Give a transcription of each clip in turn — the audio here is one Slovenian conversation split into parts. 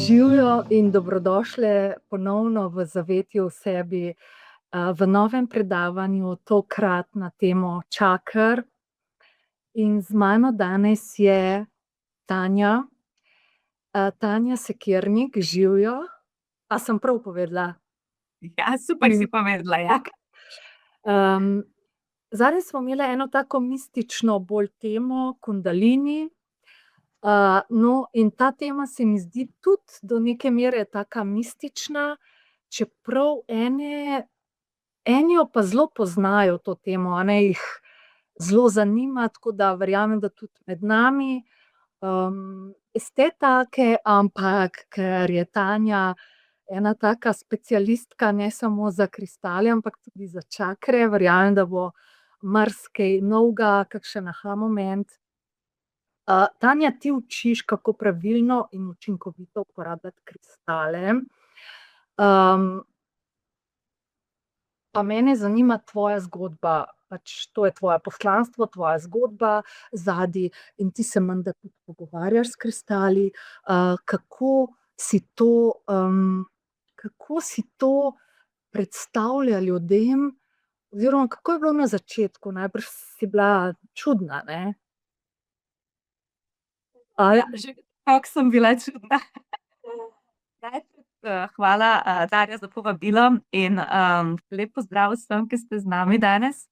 Živjo in dobrodošle ponovno v Zavetju v sebi, v novem predavanju, tokrat na temo čaker. In z mano danes je Tanja, Tanja Sekirnik, živjo. A sem prav povedala? Ja, super si povedala, ja. Zadnjič smo imeli eno tako mistično bolj temo, kundalini. No, in ta tema se mi zdi tudi do neke mere taka mistična, čeprav eni jo pa zelo poznajo to temo, a ne, jih zelo zanima, tako da verjamem, da tudi med nami. Ste take, ampak ker je Tanja ena taka specialistka ne samo za kristale, ampak tudi za čakre, verjamem, da bo marsikaj novega, kakšen aha moment. Tanja, ti učiš, kako pravilno in učinkovito uporabljati kristale. Pa mene zanima tvoja zgodba, pač to je tvoje poslanstvo, tvoja zgodba zadaj in ti se menda tudi pogovarjaš s kristali. Kako si to predstavlja ljudem, oziroma kako je bilo na začetku? Najbrž si bila čudna, ne? Ja, že kako sem bila čudna. Hvala, Darja, za povabilo in lep pozdrav vsem, ki ste z nami danes.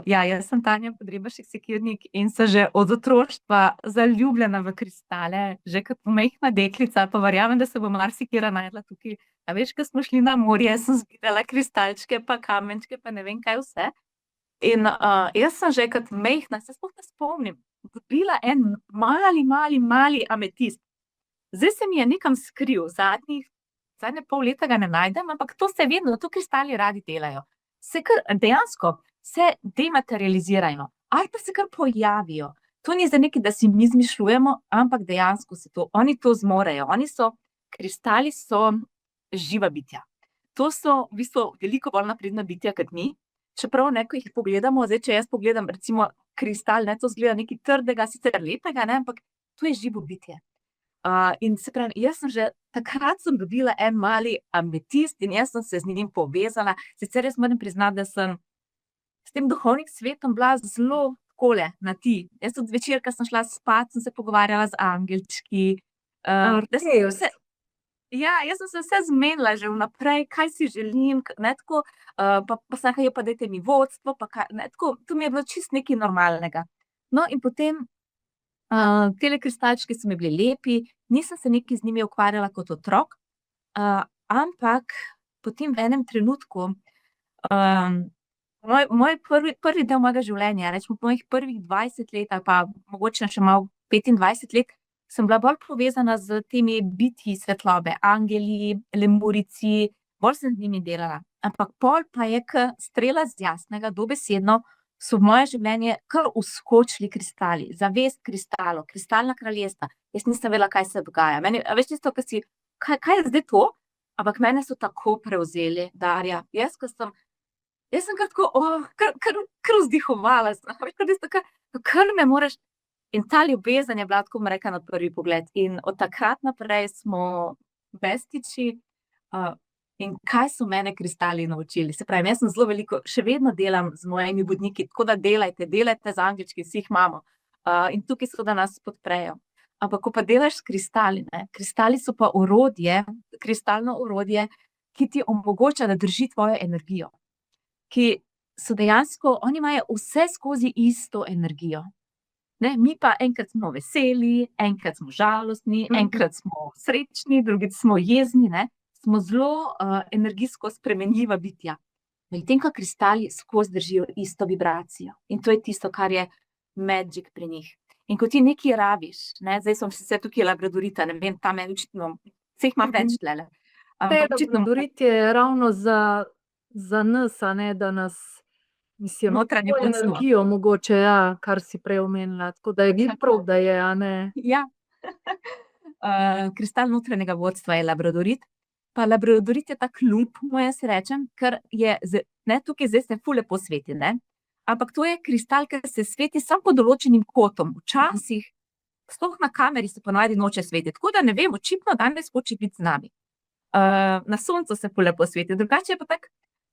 Ja, jaz sem Tanja Podrebašek Sekirnik in sem že od otroštva zaljubljena v kristale, že kot majhna deklica, pa verjamem, da se bo marsikatera našla tukaj. A veš, ko smo šli na morje, sem zbirala kristalčke pa kamenčke pa ne vem kaj vse. In jaz sem že kot majhna, se sploh ne spomnim, dobila en mali ametist. Zdaj se mi je nekam skril, zadnje pol leta ga ne najdem, ampak to se vedno, to kristali radi delajo. Dejansko se dematerializirajo, ali pa se kar pojavijo. To ni zdaj nekaj, da si mi izmišljujemo, ampak dejansko se to, oni to zmorejo. Kristali so živa bitja. To so v bistvu veliko bolj napredna bitja kot mi, čeprav ko jih pogledamo, zdaj če jaz pogledam recimo kristal, to izgleda nekaj trdega, sicer lepega, ampak to je živo bitje. In se pravi, jaz sem že takrat sem dobila en mali ametist in jaz sem se z njim povezala. Sicer jaz moram priznati, da sem s tem duhovnim svetom bila zelo takole na ti. Jaz tudi zvečer, ko sem šla spat, sem se pogovarjala z angelčki. Jaz sem se vse zmenila že vnaprej, kaj si želim, ne tako, pa sem rekla, pa dajte mi vodstvo, pa kaj, ne tako, to mi je bilo čisto nekaj normalnega. No, in potem tele kristalčki so mi bili lepi, nisem se nekaj z njimi ukvarjala kot otrok, ampak potem v enem trenutku, moj prvi del mojega življenja, recimo mojih prvih 20 let ali pa mogoče še malo 25 let, sem bila bolj povezana s temi bitji svetlobe, angeli, lemurici, bolj sem z njimi delala. Ampak pol pa je strela z jasnega, dobesedno, so v moje življenje kar vskočili kristali, zavest kristalov, kristalna kraljestva. Jaz nisem vedela, kaj se dogaja. A veš tisto, kaj je zdaj to? Ampak mene so tako prevzeli, Darja. Jaz sem kar tako, kar vzdihovala. Kar me moraš. In ta ljubezen je bila, tako bom rekla, na prvi pogled. In od takrat naprej smo bestiči. In kaj so mene kristali naučili? Se pravi, jaz sem zelo veliko, še vedno delam z mojimi vodniki, tako da delajte z angelčki, vsi jih imamo. In tukaj so, da nas podprejo. Ampak ko pa delaš s kristali, kristali so pa orodje, kristalno orodje, ki ti omogoča, da drži tvojo energijo. Ki so dejansko, oni imajo vse skozi isto energijo. Ne, mi pa enkrat smo veseli, enkrat smo žalostni, enkrat smo srečni, drugič smo jezni, smo zelo energijsko spremenljiva bitja. Medtem ko kristali skozi držijo isto vibracijo. In to je tisto, kar je magic pri njih. In ko ti nekaj rabiš, zdaj sem se tukaj labradorita, ne vem, tam je očitno, vseh imam več tlele. Labradorit je ravno za nas, a ne, da nas, mislim, Notranje to energijo mogoče, ja, kar si prej omenila, tako da je glih prav, da je, a ne. Ja. Kristal notranjega vodstva je labradorit. Pa labradorit je tak lump, jaz rečem, ker je, tukaj zdaj se ful lepo sveti, ampak to je kristal, ki se sveti samo pod določenim kotom. Včasih sploh na kameri se ponavadi noče svetiti, tako da ne vem, očitno danes hoče biti z nami. Na soncu se ful lepo sveti, drugače je pa tako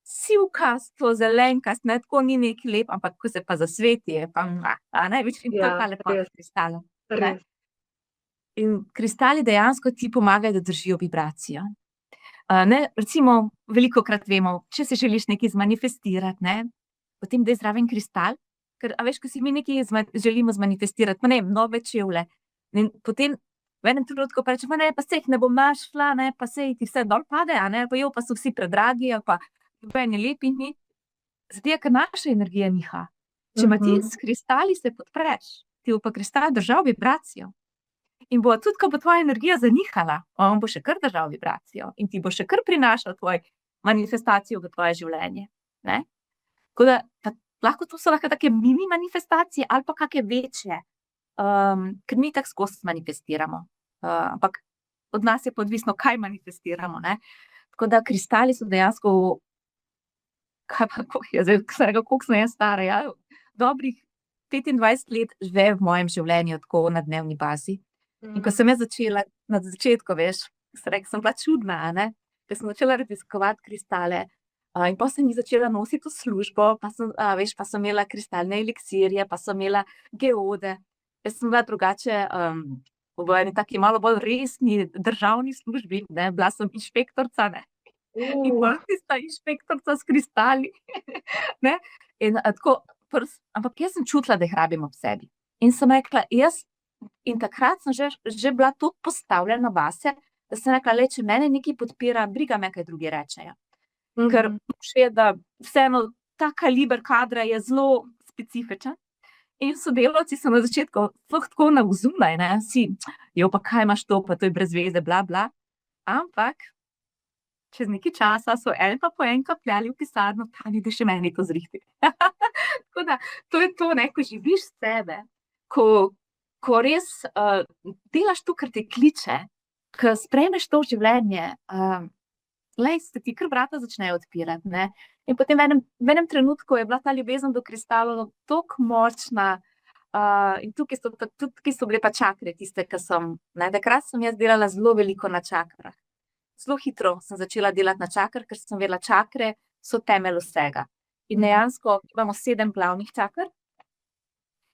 sivkasto, zelenkast, ne, tako ni neki lep, ampak ko se pa zasveti, je pa, največ in to je Ja, pa lepota res, kristala. Ne? res. In kristali dejansko ti pomagajo, da držijo vibracijo. Recimo, velikokrat vemo, če si želiš nekaj zmanifestirati, ne, potem daj zraven kristal, ker, a veš, ko si mi nekaj želimo zmanifestirati, pa ne vem, nove čevlje, in potem v enem trenutku pa rečem, ne, pa saj jih ne bom našla, ne, pa saj ti vse dol pade, a ne, pa so vsi predragi, ali pa nobeni lepi ni. Zato, ker naša energija niha. Če ima ti s kristali se podpreš, ti bo pa kristal držal vibracijo. In bo tudi, ko bo tvoja energija zanihala, on bo še kar držal vibracijo in ti bo še kar prinašal tvoj manifestacijo v tvoje življenje. Ne? Tako da, lahko to so lahko take mini manifestacije ali pa kakšne večje, ker mi tako skozi manifestiramo. Ampak od nas je pa odvisno, kaj manifestiramo. Ne? Tako da kristali so dejansko, koliko sem jaz stara, ja? Dobrih 25 let že v mojem življenju tako na dnevni bazi. In ko sem jaz začela na začetku, veš, sem bila čudna, ne? Ker sem začela raziskovati kristale, in potem sem jih začela nositi v službo, pa sem imela kristalne eliksirje, pa sem imela geode. Jaz sem bila drugače v eni taki malo bolj resni državni službi, ne? Bila sem inšpektorica, ne? In bolj tista inšpektorica s kristali. Ne? In tako, ampak jaz sem čutila, da jih rabim ob sebi. In sem rekla, in takrat sem že bila toliko postavljena vase, da sem rekla, če mene nekaj podpira, briga me, kaj drugi rečejo. Ker še je, da vseeno ta kaliber kadra je zelo specifičen. In sodelavci so na začetku tako navzunaj, ne, pa kaj imaš to, pa to je brez veze, bla, bla. Ampak čez nekaj časa so en pa po en kapljali v pisarno, Tanja, da še meni to zrihti. Tako da, to je to, ne, ko živiš sebe, ko res delaš to, kar te kliče, ko sprejmeš to v življenje, se ti kar vrata začnejo odpirati, ne. In potem v enem trenutku je bila ta ljubezen do kristalov toliko močna, in tukaj so bile pa čakre tiste, takrat sem jaz delala zelo veliko na čakrah. Zelo hitro sem začela delati na čakrah, ker sem vedela, čakre so temelj vsega. In dejansko imamo 7 glavnih čakr,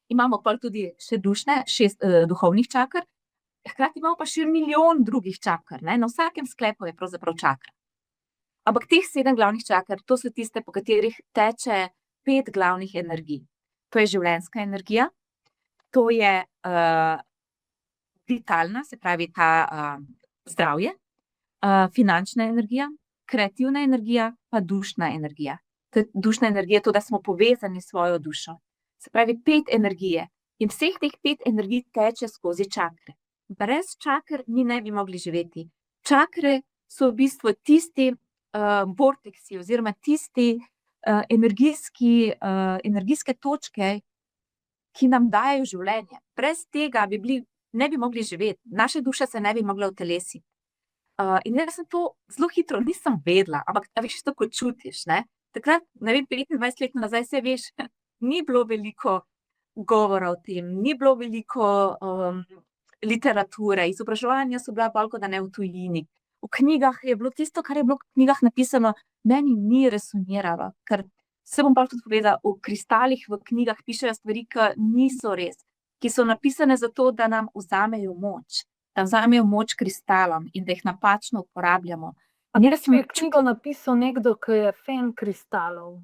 imamo pa tudi še 6 duhovnih čakr, hkrati imamo pa še milijon drugih čakr, ne, na vsakem sklepu je pravzaprav čakra. Ampak teh 7 glavnih čakr, to so tiste, po katerih teče 5 glavnih energij. To je življenjska energija, to je vitalna, se pravi ta zdravje, finančna energija, kreativna energija, pa dušna energija. Dušna energija je to, da smo povezani s svojo dušo. Se pravi 5 energije. In vseh teh 5 energij teče skozi čakre. Brez čakr mi ne bi mogli živeti. Čakre so v bistvu tisti vorteksi oziroma tisti energijske točke, ki nam dajo življenje. Brez tega ne bi mogli živeti. Naša duša se ne bi mogla utelesiti. In jaz sem to zelo hitro nisem vedela, ampak veš, to kot čutiš, ne. Takrat, ne vem, 25 let nazaj, saj veš, ni bilo veliko govora o tem, ni bilo veliko literature, izobraževanja so bila bolj kot da ne v tujini. V knjigah je bilo tisto, kar je bilo v knjigah napisano, meni ni resoniralo, ker se bom pa tudi povedala, v kristalih v knjigah pišejo stvari, ki niso res, ki so napisane zato, da nam vzamejo moč, da vzamejo moč kristalom in da jih napačno uporabljamo. Je knjigo napisal nekdo, ki je fan kristalov?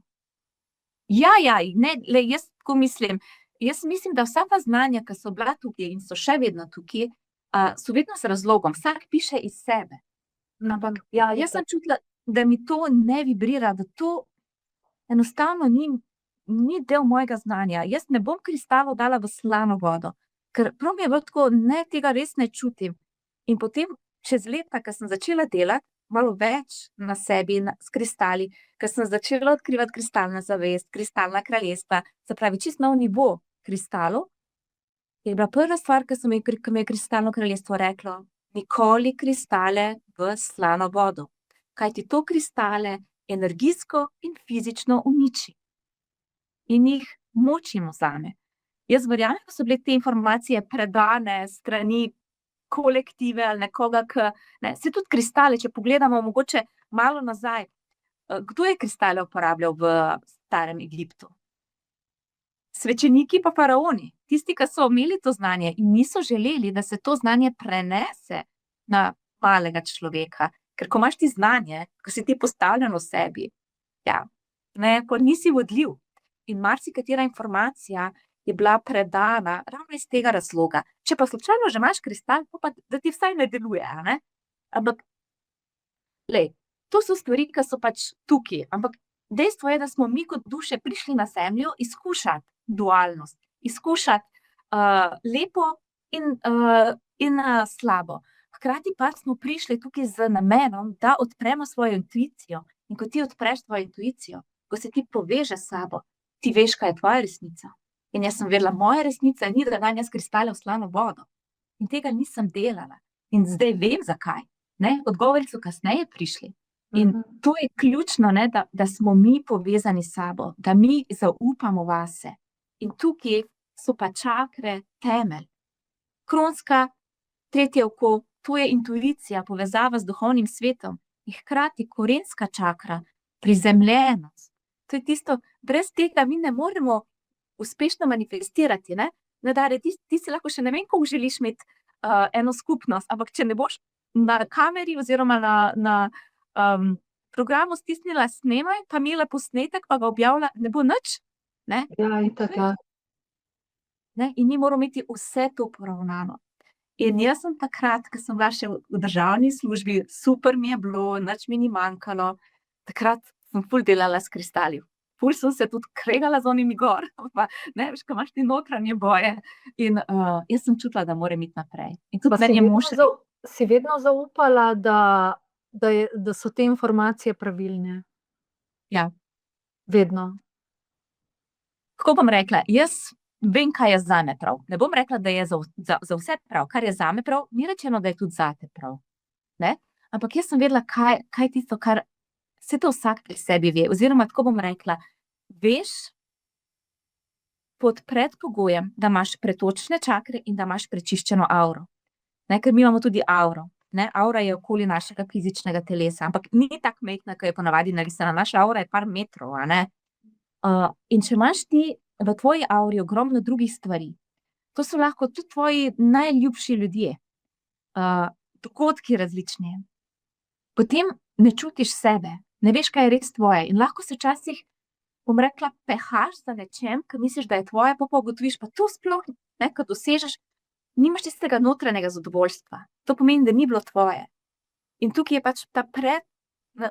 Ja, jaz tako mislim. Jaz mislim, da vsa ta znanja, ki so bila tukaj in so še vedno tukaj, so vedno z razlogom. Vsak piše iz sebe. Ampak jaz sem čutila, da mi to ne vibrira, da to enostavno ni del mojega znanja. Jaz ne bom kristalov dala v slano vodo, ker prav mi je bilo tako, ne, tega res ne čutim. In potem čez leta, ko sem začela delati malo več na sebi s kristali, ko sem začela odkrivati kristalna zavest, kristalna kraljestva, se pravi čisto nov nivo kristalov, je bila prva stvar, ki mi je kristalno kraljestvo reklo, nikoli kristale v slano vodo, kajti to kristale energijsko in fizično uniči. In jih moč jim vzame. Jaz verjamem, da so bile te informacije predane strani kolektive ali nekoga, se tudi kristale, če pogledamo mogoče malo nazaj. Kdo je kristale uporabljal v starem Egiptu? Svečeniki pa faraoni, tisti, ki so imeli to znanje in niso želeli, da se to znanje prenese na malega človeka. Ker ko imaš ti znanje, ko si ti postavljen v sebi, pa nisi vodljiv. In marsikatera informacija je bila predana ravno iz tega razloga. Če pa slučajno že imaš kristal, pa da ti vsaj ne deluje, ne? Ampak, to so stvari, ki so pač tukaj. Ampak dejstvo je, da smo mi kot duše prišli na Zemljo izkušati dualnost, izkušati lepo in slabo. Hkrati pa smo prišli tukaj z namenom, da odpremo svojo intuicijo. In ko ti odpreš svojo intuicijo, ko se ti poveže s sabo, ti veš, kaj je tvoja resnica. In jaz sem vedela, moja resnica ni, da danes kristale v slano vodo. In tega nisem delala. In zdaj vem, zakaj. Odgovori so kasneje prišli. In to je ključno, da smo mi povezani s sabo, da mi zaupamo vase. In tukaj so pa čakre temelj. Kronska, tretje oko, to je intuicija, povezava z duhovnim svetom. In hkrati korenska čakra, prizemljenost. To je tisto, brez tega mi ne moremo uspešno manifestirati. Ti si lahko še ne vem, koliko želiš imeti eno skupnost, ampak če ne boš na kameri oziroma na programu stisnila snemaj, pa imela posnetek, pa ga objavila, ne bo nič. In mi moramo imeti vse to poravnano. In jaz sem takrat, ko sem bila še v državni službi, super mi je bilo, nič mi ni manjkalo, takrat sem ful delala s kristali. Ful sem se tudi kregala z onimi gor, veš, ko imaš ti notranje boje. In jaz sem čutila, da moram iti naprej. In tudi meni je mož... Si vedno zaupala, da so te informacije pravilne? Ja. Vedno. Kako bom rekla, jaz vem, kaj je zame prav. Ne bom rekla, da je za vse prav. Kar je zame prav, ni rečeno, da je tudi zate prav. Ampak jaz sem vedela, kaj je tisto, kar vse to vsak pri sebi ve. Oziroma, tako bom rekla, veš pod predpogojem, da imaš pretočne čakre in da imaš prečiščeno avro. Ker mi imamo tudi avro. Avra je okoli našega fizičnega telesa, ampak ni tako majhna, kot je ponavadi narisana. Naša avra je par metrov, in če imaš ti v tvoji avri ogromno drugih stvari, to so lahko tudi tvoji najljubši ljudje, dogodki različni, potem ne čutiš sebe, ne veš, kaj je res tvoje in lahko se včasih, bom rekla, pehaš za nečem, ker misliš, da je tvoje, pa ugotoviš, pa to sploh, ko dosežeš, nimaš tistega notranjega zadovoljstva. To pomeni, da ni bilo tvoje. In tukaj je pač ta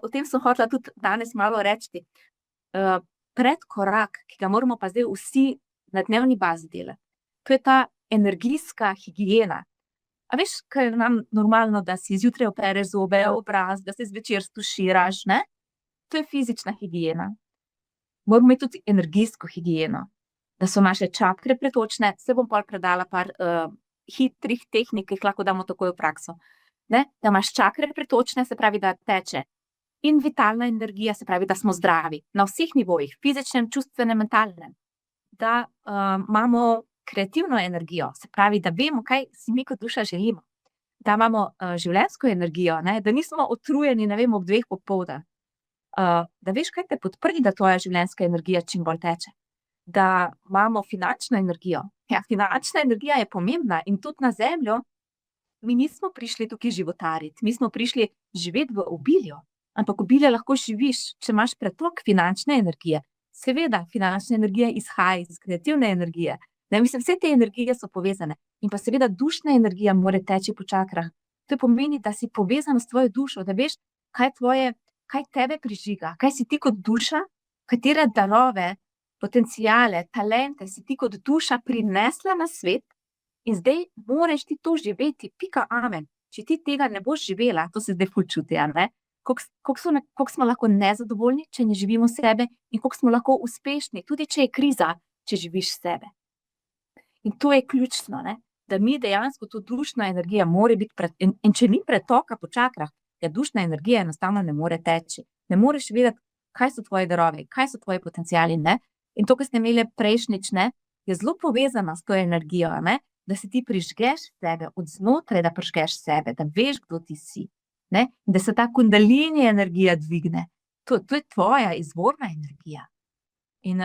o tem sem hotela tudi danes malo reči, predkorak, ki ga moramo pa zdaj vsi na dnevni bazi delati. To je ta energijska higiena. A veš, kaj je nam normalno, da si zjutraj opereš zobe, obraz, da se zvečer stuširaš, To je fizična higiena. Moramo imeti tudi energijsko higieno, da so naše čakre pretočne. Se bom pol predala par hitrih tehnik, ki jih lahko damo takoj v prakso. Da imaš čakre pretočne, se pravi, da teče in vitalna energija, se pravi, da smo zdravi na vseh nivojih, fizičnem, čustvenem, mentalnem. Da imamo kreativno energijo, se pravi, da vemo, kaj si mi kot duša želimo. Da imamo življenjsko energijo, da nismo utrujeni, ne vem, ob 2 popoldan. Da veš, kaj te podpri, da tvoja življenjska energija čim bolj teče. Da imamo finančno energijo. Finančna energija je pomembna in tudi na Zemljo mi nismo prišli tukaj životariti, mi smo prišli živeti v obilju. Ampak obilje lahko živiš, če imaš pretok finančne energije. Seveda, finančna energija izhaja iz kreativne energije. Vse te energije so povezane. In pa seveda dušna energija mora teči po čakrah. To pomeni, da si povezan s tvojo dušo, da veš, kaj tebe prižiga, kaj si ti kot duša, katere darove, potenciale, talente si ti kot duša prinesla na svet in zdaj moraš ti to živeti, pika amen. Če ti tega ne boš živela, to se zdaj ful čuti, koliko smo lahko nezadovoljni, če ne živimo sebe in koliko smo lahko uspešni, tudi če je kriza, če živiš sebe. In to je ključno, da mi dejansko to dušna energija mora biti, in če ni pretoka po čakrah, dušna energija enostavno ne more teči. Ne moreš vedeti, kaj so tvoje darove, kaj so tvoji potenciali, In to, kar ste imeli prejšnjič, je zelo povezana s to energijo, ne? Da se ti prižgeš sebe od znotraj, da prižgeš sebe, da veš, kdo ti si, ne? Da se ta kundalini energija dvigne. To je tvoja izvorna energija. In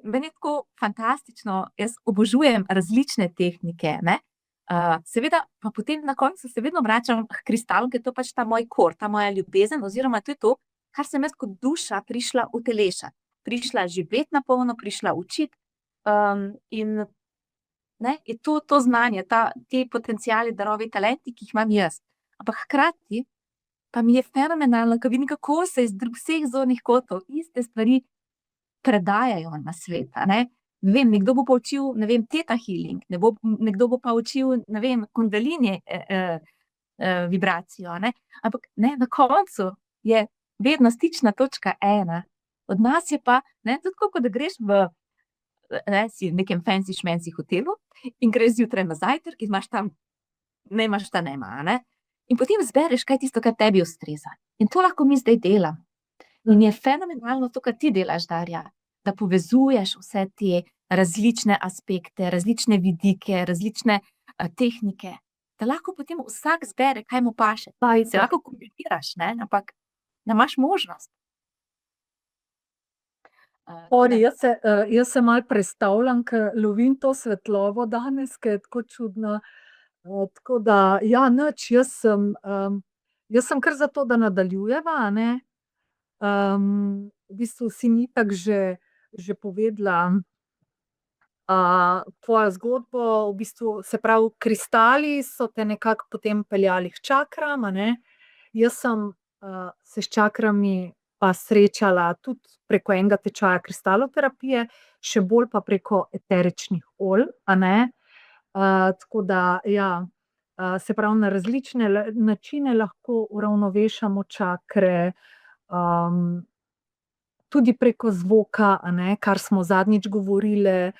meni je tako fantastično, jaz obožujem različne tehnike, ne? Seveda pa potem na koncu se vedno vračam h kristalom, ker je to pač ta moj core, ta moja ljubezen, oziroma to je to, kar sem jaz kot duša prišla utelešati. Prišla živeti na polno, prišla učiti, in ne, je to znanje, ti potenciali, darovi, talenti, ki jih imam jaz. Ampak hkrati pa mi je fenomenalno, ko vidim, kako se iz vseh zornih kotov iste stvari predajajo na svet, a ne. Ne vem, nekdo bo pa učil, ne vem, theta healing, nekdo bo pa učil, ne vem, kundalini vibracijo, ne. Ampak ne, na koncu je vedno stična točka ena. Od nas je pa, ne, tudi tako, kot da greš si v nekem fancy šmenci hotelu in greš zjutraj na zajtrk in imaš tam nema, a ne. In potem izbereš, kaj je tisto, kar tebi ustreza. In to lahko mi zdaj delamo. In je fenomenalno to, kar ti delaš, Darja, da povezuješ vse te različne aspekte, različne vidike, različne tehnike, da lahko potem vsak zbere, kaj mu paše. Se lahko kombiniraš, ne, ampak da imaš možnost. Jaz se malo prestavljam, ker lovim to svetlobo danes, ki je tako čudna. Tako da, ja, nič, jaz sem kar za to, da nadaljujeva, a ne. V bistvu si mi itak že povedala tvojo zgodbo, v bistvu, se pravi, kristali so te nekako potem peljali k čakram, a ne. Jaz sem se s čakrami pa srečala tudi preko enega tečaja kristaloterapije, še bolj pa preko eteričnih olj, a ne. Tako da, ja, se pravi, na različne načine lahko uravnovešamo čakre, tudi preko zvoka, a ne, kar smo zadnjič govorile,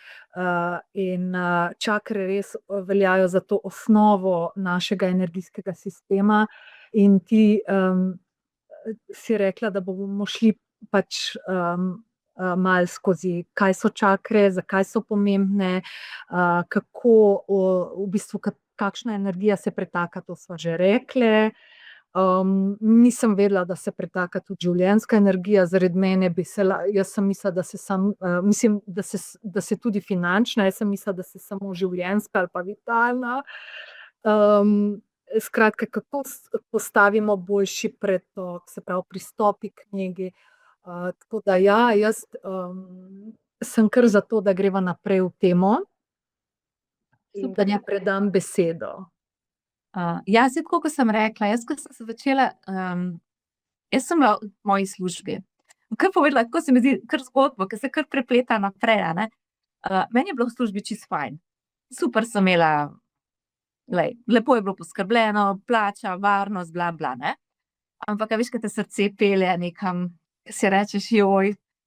in čakre res veljajo za to osnovo našega energijskega sistema. In ti si rekla, da bomo šli pač malo skozi, kaj so čakre, zakaj so pomembne, kako v bistvu, kakšna energija se pretaka, to sva že rekle. Nisem vedela, da se pretaka tudi življenjska energija, zaradi mene jaz sem mislila, da se mislim, da se tudi finančna, jaz sem mislila, da se samo življenjska ali pa vitalna. Skratka, kako postavimo boljši pretok, se pravi, pristopi k knjigi. Tako da, ja, jaz sem kar za to, da greva naprej v temo. In da ti predam besedo. Ja, saj tako, kot sem rekla, jaz, ko sem se začela, jaz sem bila v moji službi. Kar povedala, tako se mi zdi, kar zgodbo, ki se kar prepleta naprej, a ne. Meni je bilo v službi čisto fajn. Super sem imela, lepo je bilo poskrbljeno, plača, varnost, bla, bla, ne. Ampak, a veš, ko te srce pelje nekam, si rečeš,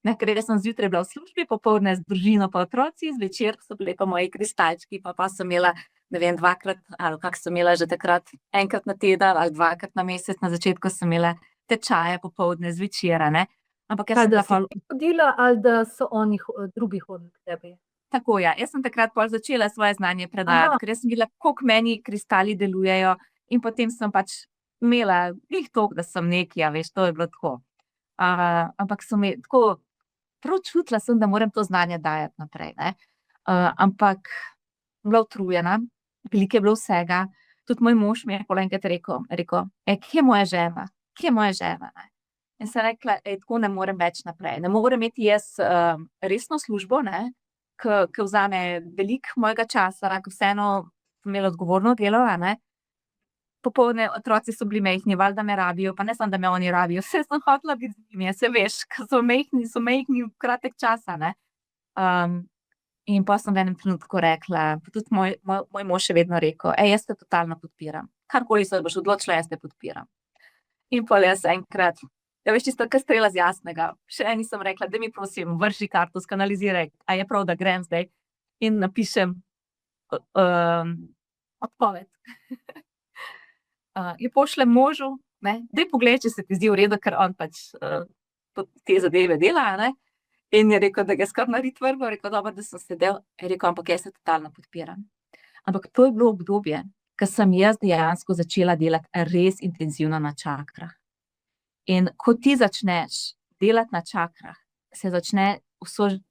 ne, ker jaz sem zjutraj bila v službi, popoldne z družino pa otroci, zvečer so bili pa moji kristalčki, pa sem imela, ne vem, dvakrat, ali kako sem imela že takrat, enkrat na teden ali dvakrat na mesec, na začetku sem imela tečaje popoldne, zvečer, a ne. Ampak jaz sem Da si hodila ali da so oni drugi hodili k tebi? Tako, ja. Jaz sem takrat pol začela svoje znanje predajati, ker jaz sem videla, koliko meni kristali delujejo, in potem sem pač imela glih toliko, da sem nekaj, a veš, to je bilo tako. Ampak so me tako, prav čutila sem, da moram to znanje dajati naprej, ne. Ampak bila utrujena, veliko je bilo vsega, tudi moj mož mi je pol enkrat rekel, kje je moja žena? Kje je moja žena, ne? In sem rekla, tako ne morem več naprej, ne morem imeti jaz resno službo, ne, ke vzame veliko mojega časa, ke vseeno sem imela odgovorno delo, a ne. Popoldne otroci so bili majhni, valjda me rabijo, pa ne samo, da me oni rabijo, saj sem hotela biti z njimi, saj veš, ke so majhni kratek čas, a ne. In pol sem v enem trenutku rekla, pa tudi moj mož je vedno rekel, jaz te totalno podpiram, karkoli se boš odločila, jaz te podpiram. In pol jaz enkrat, ja, veš, čisto kot strela z jasnega, še eni sem rekla, daj mi prosim, vrši karto, skanaliziraj, a je prav, da grem zdaj, in napišem odpoved. Jo pošljem možu, ne, daj poglej, če se ti zdi v redu, ker on pač te zadeve dela, a ne. In je rekel, da ga je skoraj narit vrgel, rekel, dobro, da sem sedel, je rekel, ampak jaz se totalno podpiram. Ampak to je bilo obdobje, ko sem jaz dejansko začela delati res intenzivno na čakrah. In ko ti začneš delati na čakrah, se začne,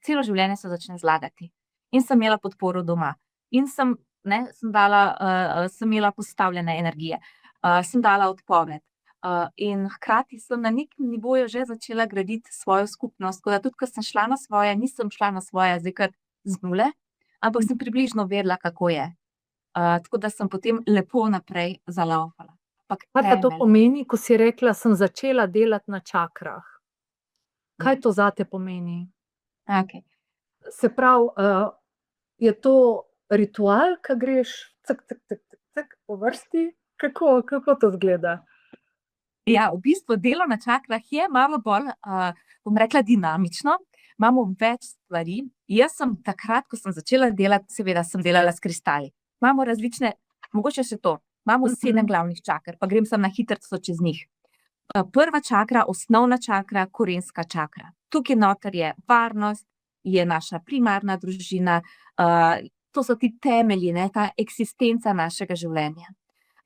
celo življenje se začne zlagati. In sem imela podporo doma. In sem imela postavljene energije, sem dala odpoved. In hkrati sem na nekem nivoju že začela graditi svojo skupnost, tako da tudi, ko sem šla na svoje, nisem šla na svoje zdaj kar z nule, ampak sem približno vedela, kako je. Tako da sem potem lepo naprej zalaufala. Ampak Kaj pa to temelj, pomeni, ko si rekla, sem začela delati na čakrah? Kaj to zate pomeni? okej. Se pravi, je to ritual, ko greš po vrsti? Kako to izgleda? Ja, v bistvu delo na čakrah je malo bolj, bom rekla, dinamično. Imamo več stvari. Jaz sem takrat, ko sem začela delati, seveda sem delala s kristali. Imamo različne, mogoče še to, imamo 7 glavnih čaker, pa grem sem na hitrico čez njih. Prva čakra, osnovna čakra, korenska čakra. Tukaj noter je varnost, je naša primarna družina, to so ti temelji, ne, ta eksistenca našega življenja.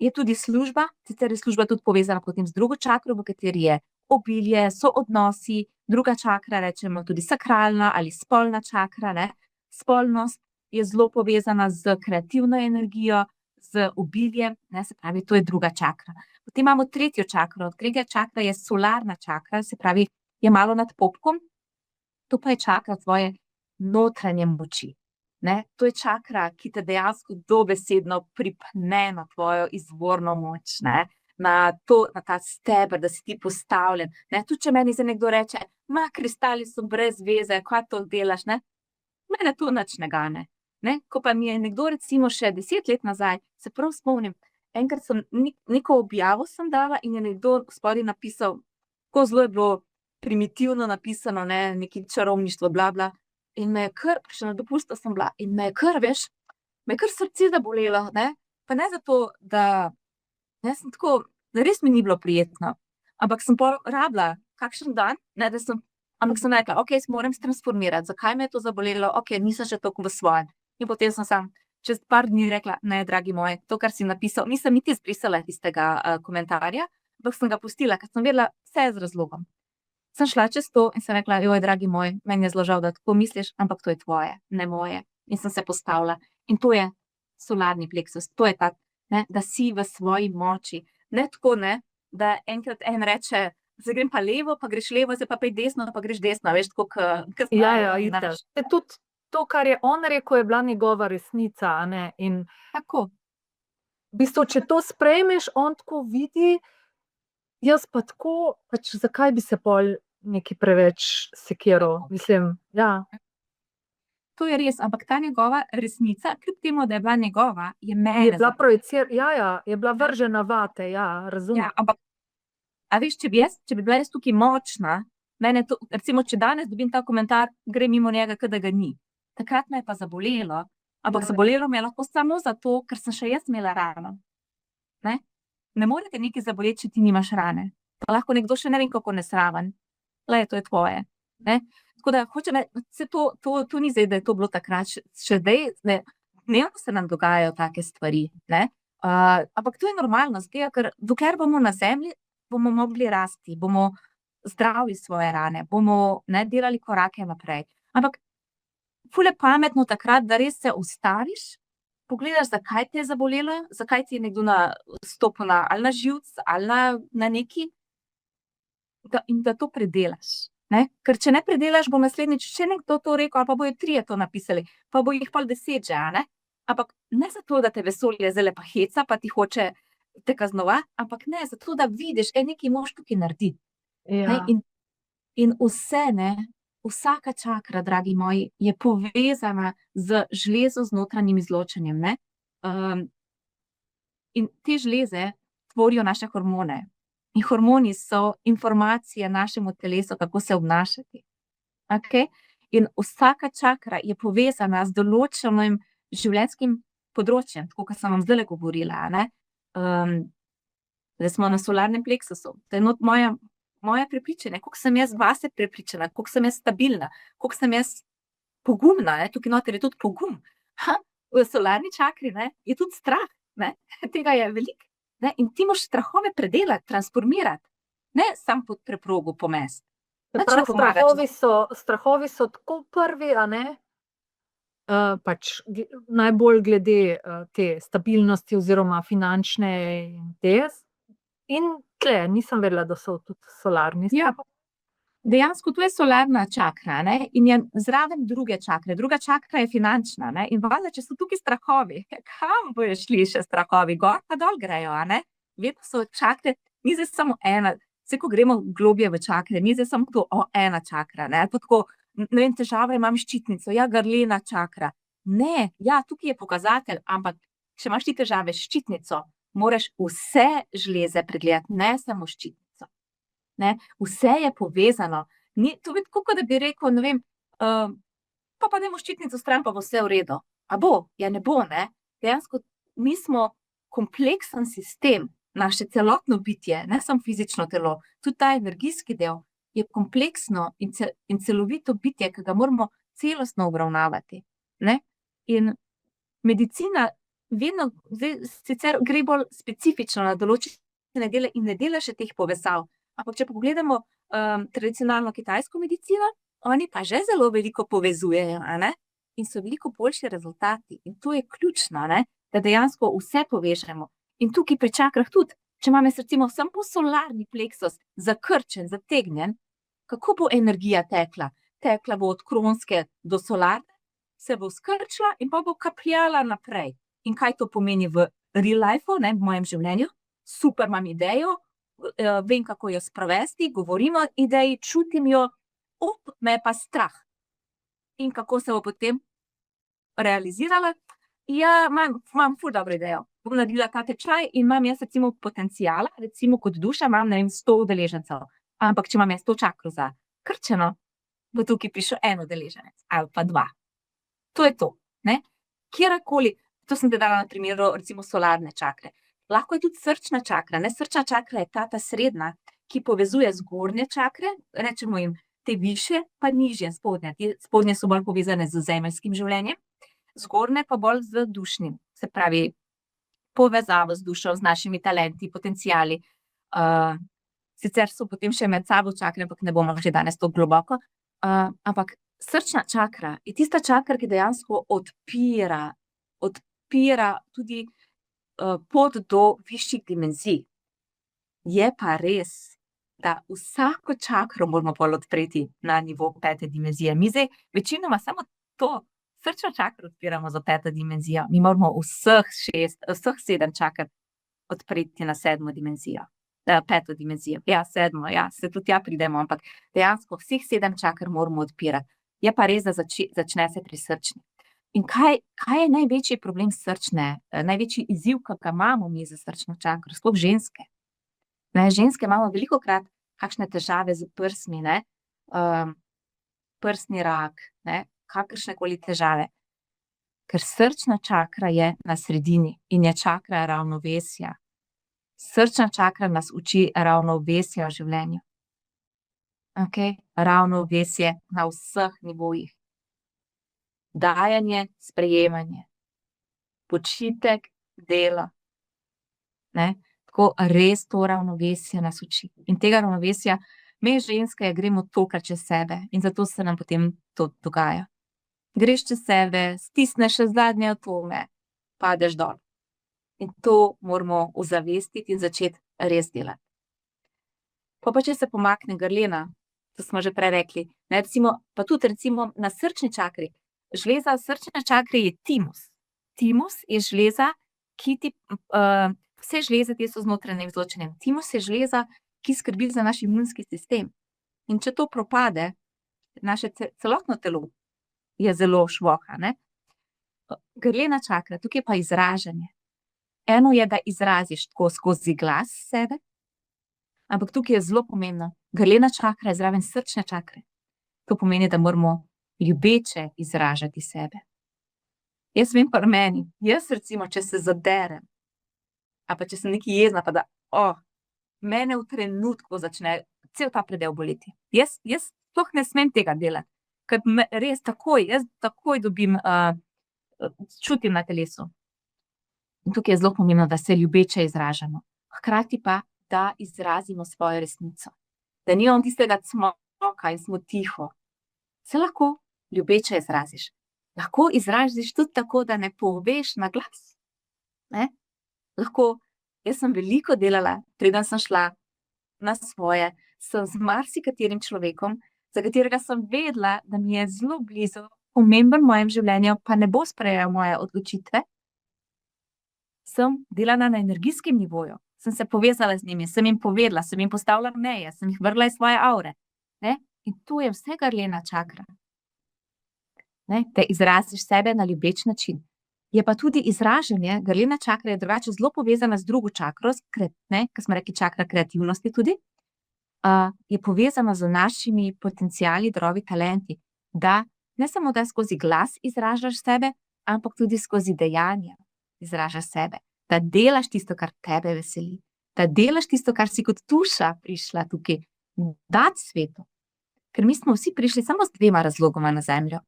Je tudi služba, sicer je služba tudi povezana potem z drugo čakro, v kateri je obilje, so odnosi, druga čakra, rečemo tudi sakralna ali spolna čakra, ne. Spolnost je zelo povezana z kreativno energijo, z obiljem, ne, se pravi, to je druga čakra. Potem imamo tretjo čakro, tretja čakra je solarna čakra, se pravi, je malo nad popkom, to pa je čakra tvoje notranje moči. Ne, to je čakra, ki te dejansko dobesedno pripne na tvojo izvorno moč, ne, na ta steber, da si ti postavljen, ne, tudi če meni zdaj nekdo reče, kristali so brez veze, kaj to delaš, ne, mene to nič ne gane, ne, ko pa mi je nekdo recimo še 10 let nazaj, se prav spomnim, enkrat sem neko objavo sem dala in je nekdo spodaj napisal, tako zelo je bilo primitivno napisano, ne, neki čarovništvo, bla, bla. In me je kar, še na dopustu sem bila, in me je kar, veš, me je kar srce zabolelo, ne, pa ne zato, da, ne, sem tako, res mi ni bilo prijetno, ampak sem pol rabila kakšen dan, ne, ampak sem rekla, okej, se moram transformirati, zakaj me je to zabolelo, okej, nisem še toliko v svojem. In potem sem samo čez par dni rekla, ne, dragi moj, to, kar si napisal, nisem niti izbrisala tistega komentarja, ampak sem ga pustila, ker sem vedela, vse je z razlogom. Sem šla čez to in sem rekla, joj, dragi moj, meni je zelo žal, da tako misliš, ampak to je tvoje, ne moje. In sem se postavila. In to je solarni pleksus, to je ta, ne, da si v svoji moči. Ne tako, ne, da enkrat en reče, zdaj grem pa levo, pa greš levo, zdaj pa pej desno, pa greš desno, veš, tako, ke Ja, itak. Tudi to, kar je on rekel, je bila njegova resnica, a ne, in Tako. v bistvu, če to sprejmeš, on tako vidi, jaz pa tako, pač zakaj bi se pol nekaj preveč sekiral, mislim, ja. To je res, ampak ta njegova resnica, kljub temu, da je bila njegova, je Je mene bila je bila vržena vate, ja, razumem. Ja, ampak, a veš, če bi bila jaz tukaj močna, mene to, recimo, če danes dobim ta komentar, grem mimo njega, ke da ga ni. Takrat me je pa zabolelo, ampak zabolelo me je lahko samo zato, ker sem še jaz imela rano. Ne? Ne more te nekaj zaboleti, če ti nimaš rane. Pa lahko nekdo še ne vem kako nesramen. Glej, to je tvoje, ne. Tako da hočem saj to ni zdaj, da je to bilo takrat, še zdaj, ne, dnevno se nam dogajajo take stvari, ne. Ampak to je normalno, zaradi tega, ker dokler bomo na zemlji, bomo mogli rasti, bomo zdravili svoje rane, bomo, ne, delali korake naprej. Ampak ful je pametno takrat, da res se ustaviš, pogledaš, zakaj te je zabolelo, zakaj ti je nekdo stopil ali na živec ali na nekaj, in da to predelaš, ne. Ker če ne predelaš, bo naslednjič še nekdo to rekel, ali pa bojo 3 to napisali, pa bo jih pol 10 že, a ne. Ampak ne zato, da te vesolje zdajle pa heca, pa ti hoče te kaznovati, ampak ne, zato da vidiš, nekaj moraš tukaj narediti. Ne, Ja. in vse, ne, vsaka čakra, dragi moji, je povezana z žlezo, z notranjim izločanjem, ne. In te žleze tvorijo naše hormone. In hormoni so informacije našemu telesu, kako se obnašati. Okej? In vsaka čakra je povezana z določenim življenjskim področjem, tako kot sem vam zdajle govorila, a ne. Zdaj smo na solarnem pleksusu, to je moja moje prepričanje, koliko sem jaz vase prepričana, koliko sem jaz stabilna, koliko sem jaz pogumna, ne? Tukaj noter je tudi pogum. V solarni čakri, ne, je tudi strah, ne? Tega je veliko, ne? In ti moraš strahove predelati, transformirati, ne samo pod preprogo pomesti. Nič ne pomaga, Strahovi so tako prvi, a ne? Pač najbolj glede te stabilnosti oziroma finančne in te. In tle, nisem vedela, da so tudi solarni Ja. strahovi. Dejansko to je solarna čakra, ne, in je zraven druge čakre. Druga čakra je finančna, ne, in valjda, če so tukaj strahovi, kam bojo šli še strahovi? Gor pa dol grejo, a ne? Vedno so čakre, ni zdaj samo ena, vse ko gremo globje v čakre, ni zdaj samo to, ena čakra, ne, pa tako, ne vem, težave imam s ščitnico, ja, grlena čakra. Ne, ja, tukaj je pokazatelj, ampak če imaš ti težave s ščitnico, moraš vse žleze pregledati, ne samo ščitnico. Ne, vse je povezano. To bi tako, kot da bi rekel, ne vem, pa dajmo ščitnico stran, pa bo vse v redu. A bo? Ja, ne bo, ne. Dejansko mi smo kompleksen sistem, naše celotno bitje, ne samo fizično telo, tudi ta energijski del je kompleksno in celovito bitje, ki ga moramo celostno obravnavati, ne. In medicina vedno, zdaj sicer gre bolj specifično na določene dele in ne dela še teh povezav, ampak če pogledamo tradicionalno kitajsko medicino, oni pa že zelo veliko povezujejo, a ne? In so veliko boljši rezultati. In to je ključno, ne? Da dejansko vse povežemo. In tukaj pri čakrah tudi, če imam jaz recimo samo solarni pleksus zakrčen, zategnjen, kako bo energija tekla? Tekla bo od kronske do solarne, se bo skrčila in pa bo kapljala naprej. In kaj to pomeni v real lifeu, ne, v mojem življenju? Super, imam idejo, vem, kako jo sprovesti, govorim o ideji, čutim jo, me je pa strah. In kako se bo potem realizirala? Ja, imam ful dobro idejo. Bom naredila ta tečaj in imam jaz recimo potenciala, recimo kot duša imam, ne vem, 100 udeležencev. Ampak če imam jaz to čakro zakrčeno, bo tukaj prišel en udeleženec ali pa 2. To je to, ne. Kjerkoli, to sem te dala na primeru recimo solarne čakre. Lahko je tudi srčna čakra, ne, srčna čakra je ta srednja, ki povezuje zgornje čakre, rečemo jim te višje, pa nižje, spodnje. Te spodnje so bolj povezane z zemeljskim življenjem, zgornje pa bolj z dušnim, se pravi, povezavo z dušo, z našimi talenti, potenciali. Sicer so potem še med sabo čakre, ampak ne bomo že danes tako globoko. Ampak srčna čakra je tista čakra, ki dejansko odpira tudi pot do višjih dimenzij. Je pa res, da vsako čakro moramo pol odpreti na nivo 5. dimenzije. Mi zdaj večinoma samo to srčno čakro odpiramo za 5. dimenzijo. Mi moramo vseh 7 čakr odpreti na 7. dimenzijo. 5. dimenzijo. Ja, 7, ja, se tudi pridemo, ampak dejansko vseh 7 čakr moramo odpirati. Je pa res, da začne se pri srčni. In kaj je največji problem srčne, največji izziv, ki ga imamo mi za srčno čakro, sploh ženske? Ne, ženske imamo velikokrat kakšne težave z prsmi, ne, prsni rak, ne, kakršnekoli težave. Ker srčna čakra je na sredini in je čakra ravnovesja. Srčna čakra nas uči ravnovesja v življenju. Okej, ravnovesje na vseh nivojih. Dajanje, sprejemanje, počitek, delo, ne, tako res to ravnovesje nas uči. In tega ravnovesja, me ženske gremo tokrat čez sebe in zato se nam potem to dogaja. Greš čez sebe, stisneš še zadnje atome, padeš dol. In to moramo ozavestiti in začeti res delati. Pa če se pomakne grlena, to smo že prej rekli, ne, recimo, pa tudi recimo na srčni čakri. Žleza v srčni čakri je timus. Timus je žleza, ki vse žleze te so znotraj izločene. Timus je žleza, ki skrbi za naš imunski sistem. In če to propade, naše celotno telo je zelo švoha, ne. Grlena čakra, tukaj pa izražanje. Eno je, da izraziš tako skozi glas sebe, ampak tukaj je zelo pomembno. Grlena čakra je zraven srčne čakre. To pomeni, da moramo ljubeče izražati sebe. Jaz vem pri meni, jaz recimo, če se zaderem, ali pa če sem nekaj jezna, pa da, mene v trenutku začne cel ta predel boleti. Jaz sploh ne smem tega delati, ker res jaz takoj dobim, čutim na telesu. In tukaj je zelo pomembno, da se ljubeče izražamo. Hkrati pa, da izrazimo svojo resnico. Da nimamo tistega cmoka in smo tiho. Se lahko ljubeče izraziš. Lahko izraziš tudi tako, da ne poveš na glas. Ne? Lahko, jaz sem veliko delala, preden sem šla na svoje, sem z marsikaterim človekom, za katerega sem vedela, da mi je zelo blizu, pomemben v mojem življenju, pa ne bo sprejel moje odločitve. Sem delala na energijskem nivoju, sem se povezala z njimi, sem jim povedala, sem jim postavila meje, sem jih vrgla iz svoje avre. Ne? In to je vse garlena čakra. Ne? Da izraziš sebe na ljubeč način. Je pa tudi izražanje, garlena čakra je drugače zelo povezana z drugo čakro, ker smo rekli čakra kreativnosti tudi, je povezana z našimi potenciali, darovi, talenti, da ne samo, da skozi glas izražaš sebe, ampak tudi skozi dejanja izražaš sebe. Da delaš tisto, kar tebe veseli. Da delaš tisto, kar si kot duša prišla tukaj dati svetu. Ker mi smo vsi prišli samo z 2 razlogoma na zemljo.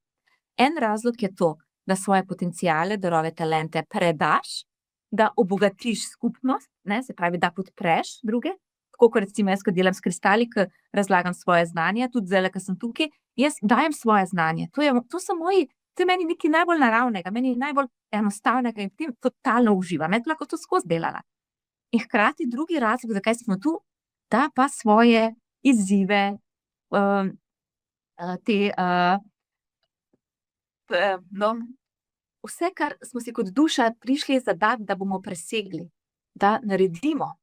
En razlog je to, da svoje potenciale, darove, talente predaš, da obogatiš skupnost, ne, se pravi, da podpreš druge, tako kot recimo jaz, ko delam s kristali, ko razlagam svoje znanje, tudi zdaj, ko sem tukaj, jaz dajem svoje znanje. To je meni nekaj najbolj naravnega, meni najbolj enostavnega in v tem totalno uživam. Jaz bi lahko to skozi delala. In hkrati drugi razlog, zakaj smo tu, da pa svoje izzive, vse, kar smo si kot duša prišli zadati, da bomo presegli, da naredimo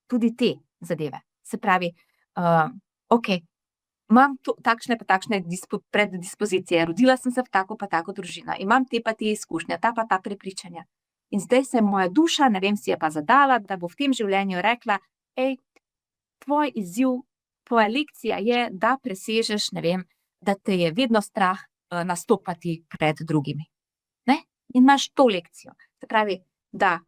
tudi te zadeve. Se pravi, okej, imam takšne pa takšne predispozicije, rodila sem se v tako pa tako družino, imam te pa te izkušnje, ta pa ta prepričanja. In zdaj se moja duša, ne vem, si je pa zadala, da bo v tem življenju rekla, tvoj izziv, tvoja lekcija je, da presežeš, ne vem, da te je vedno strah nastopati pred drugimi. Ne? In imaš to lekcijo. Se pravi, da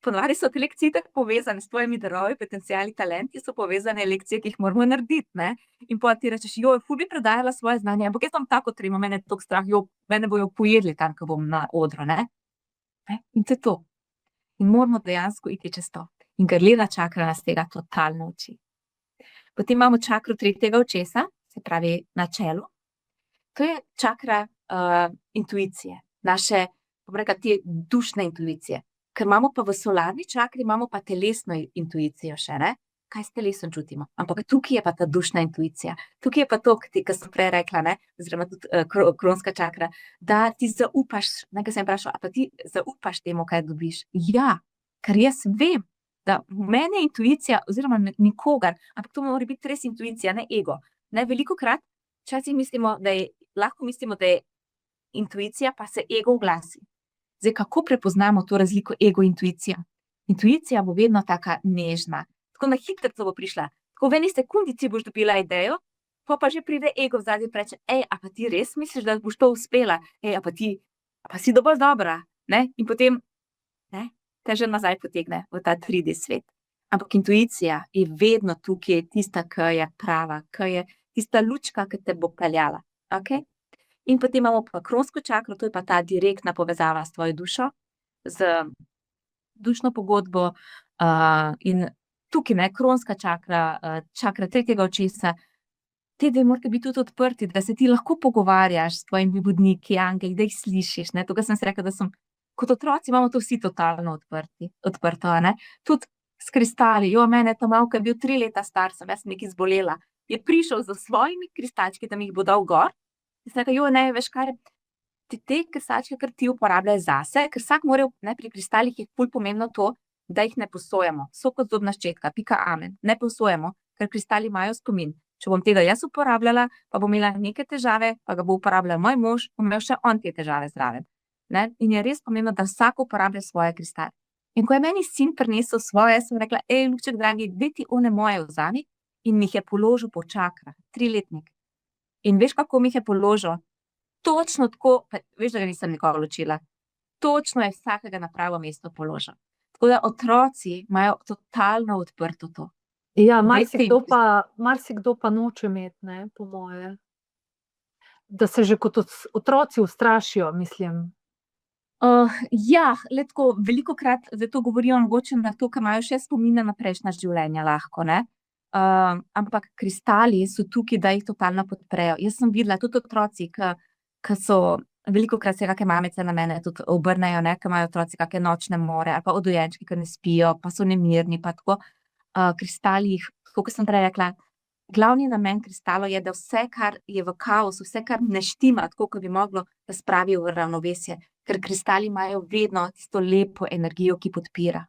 ponavadi so te lekcije tako povezane s tvojimi darovi, potenciali, talenti, so povezane lekcije, ki jih moramo narediti, ne? In potem ti rečeš, ful bi predajala svoje znanje, ampak jaz sem tako trema, mene je toliko strah, mene bojo pojedli tam, ko bom na odru, ne? In to je to. In moramo dejansko iti čez to. In garlena čakra nas tega totalno uči. Potem imamo čakro 3. očesa, se pravi na čelu. To je čakra intuicije, naše, te dušne intuicije. Ker imamo pa v solarni čakri, imamo pa telesno intuicijo še, ne? Kaj s telesom čutimo? Ampak tukaj je pa ta dušna intuicija. Tukaj je pa to, kar sem prej rekla, ne? Oziroma tudi kronska čakra, da ti zaupaš, nekaj sem vprašala, a pa ti zaupaš temu, kaj dobiš? Ja, ker jaz vem, da v mene intuicija, oziroma nikogar, ampak to mora biti res intuicija, ne ego. Ne, velikokrat včasih lahko mislimo, da je intuicija, pa se ego oglasi. Zdaj, kako prepoznamo to razliko ego-intuicija? Intuicija bo vedno taka nežna, tako na hitrico bo prišla, tako v eni sekundici boš dobila idejo, pa že pride ego vzadje in reče, a pa ti res misliš, da boš to uspela? A pa si dovolj dobra, ne? In potem, ne, te že nazaj potegne v ta 3D svet. Ampak intuicija je vedno tukaj tista, ki je prava, ki je tista lučka, ki te bo peljala, okej? In potem imamo pa kronsko čakro, to je pa ta direktna povezava s tvojo dušo, z dušno pogodbo, in tukaj, ne, kronska čakra, čakra 3. očesa, te 2 morate biti tudi odprti, da se ti lahko pogovarjaš s tvojimi vodniki, angeli, da jih slišiš, ne, tukaj sem si rekla, da kot otroci imamo to vsi totalno odprto, ne, tudi s kristali, mene je to malo, ko je bil 3 leta star, jaz sem nekaj zbolela, je prišel z svojimi kristalčki, da mi jih bo dal gor. In sem rekla, ne, veš kaj, te kristalčke, kar ti uporabljaš zase, ker vsak mora, ne, pri kristalih je ful pomembno to, da jih ne posojamo. So kot zobna ščetka, pika amen. Ne posojamo, ker kristali imajo spomin. Če bom tega jaz uporabljala, pa bom imela neke težave, pa ga bo uporabljal moj mož, bo imel še on te težave zraven. Ne? In je res pomembno, da vsak uporablja svoje kristale. In ko je meni sin prinesel svoje, sem rekla, Luček, dragi, daj ti one moje vzami, in mi jih je položil po čakrah, 3-letnik. In veš, kako mi jih je položil? Točno tako, veš, da ga nisem nikoli učila, točno je vsakega na pravo mesto položil. Tako da otroci imajo totalno odprto to. Ja, Definitivno. marsikdo pa noče imeti, ne, po moje. Da se že kot otroci ustrašijo, mislim. Ja, le tako velikokrat zdaj to govorijo mogoče na to, ker imajo še spomine na prejšnja življenja lahko, ne. Ampak kristali so tukaj, da jih totalno podprejo. Jaz sem videla tudi otroci, ke so velikokrat se kake mamice na mene tudi obrnejo, ne, ke imajo otroci kake nočne more ali pa dojenčki, ke ne spijo, pa so nemirni pa tako. Kristali jih, tako kot sem prej rekla, glavni namen kristalov je, da vse, kar je v kaosu, vse, kar ne štima, tako kot bi moglo, da spravijo v ravnovesje. Ker kristali imajo vedno tisto lepo energijo, ki podpira.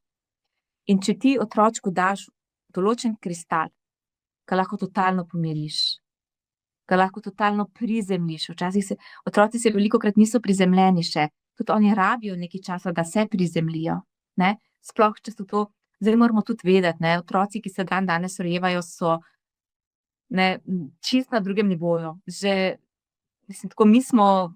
In če ti otročku daš določen kristal, ga lahko totalno pomiriš, ga lahko totalno prizemljiš. Otroci se velikokrat niso prizemljeni še, tudi oni rabijo nekaj časa, da se prizemljijo, ne. Sploh, če so to, zdaj moramo tudi vedeti, ne, otroci, ki se dandanes rojevajo, so, ne, čisto na drugem nivoju. Že, mislim, tako mi smo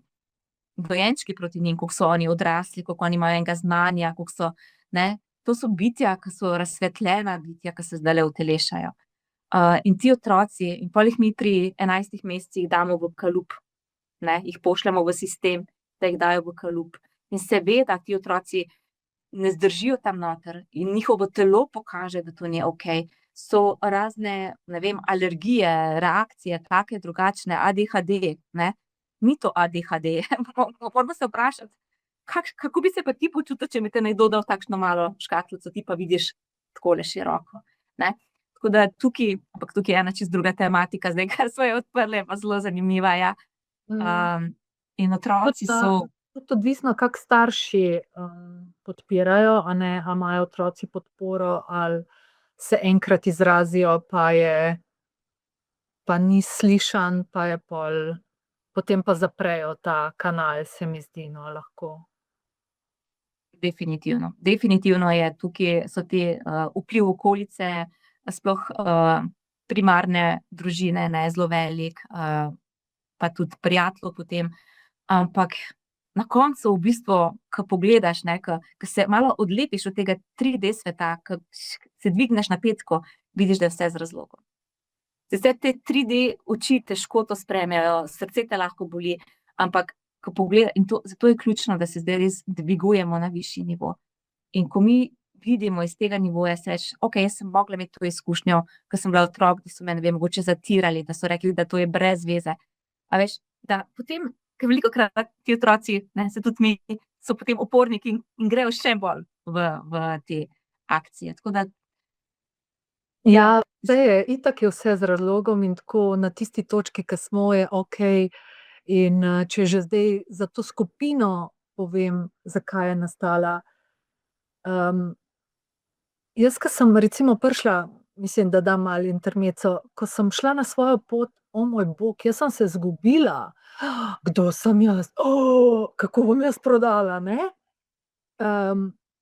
dojenčki proti njim, koliko so oni odrasli, koliko oni imajo enega znanja, koliko so, ne. To so bitja, ke so razsvetljena bitja, ke se zdajle utelešajo. In ti otroci, in pol jih mi pri 11 mesecih damo v kalup, ne, jih pošljemo v sistem, da jih dajo v kalup. In seveda ti otroci ne zdržijo tam noter in njihovo telo pokaže, da to ni okej. So razne, ne vem, alergije, reakcije, take, drugačne, ADHD, ne. Ni to ADHD, moramo se vprašati, kako bi se pa ti počutil, če bi te nekdo dal v takšno malo škatlico, ti pa vidiš takole široko, ne. Tako da tukaj, ampak tukaj je ena čisto druga tematika zdaj, kar sva jo odprli, je pa zelo zanimiva, ja. In otroci so. Tudi odvisno, kako starši, podpirajo, a ne, a imajo otroci podporo ali se enkrat izrazijo, pa ni slišan, pa je potem pa zaprejo ta kanal, se mi zdi, no, lahko. Definitivno. Definitivno je tukaj, so ti, vpliv okolice, sploh, primarne družine, ne, zelo velik, pa tudi prijateljev potem. Ampak na koncu v bistvu, ke pogledaš, ne, ke se malo odlepiš od tega 3D sveta, ke se dvigneš na petko, vidiš, da je vse z razlogom. Vse te 3D oči težko to sprejmejo, srce te lahko boli, ampak ko in zato je ključno, da se zdaj res dvigujemo na višji nivo. In ko mi vidimo iz tega nivoja, si rečeš: "Okej, jaz sem mogla imeti to izkušnjo, ke sem bila otrok, da so me, ne vem, mogoče zatirali, da so rekli, da to je brez veze." A veš, da potem, ke velikokrat ti otroci, ne, se tudi mi, so potem uporniki in grejo še bolj v te akcije, tako da. Ja, saj je, itak je vse z razlogom in tako na tisti točki, ke smo, je okej. In, če že zdaj za to skupino povem, zakaj je nastala. Jaz, ke sem recimo prišla, mislim, da dam malo intermezzo, ko sem šla na svojo pot, o moj bog, jaz sem se izgubila. Kdo sem jaz? Kako bom jaz prodala, ne?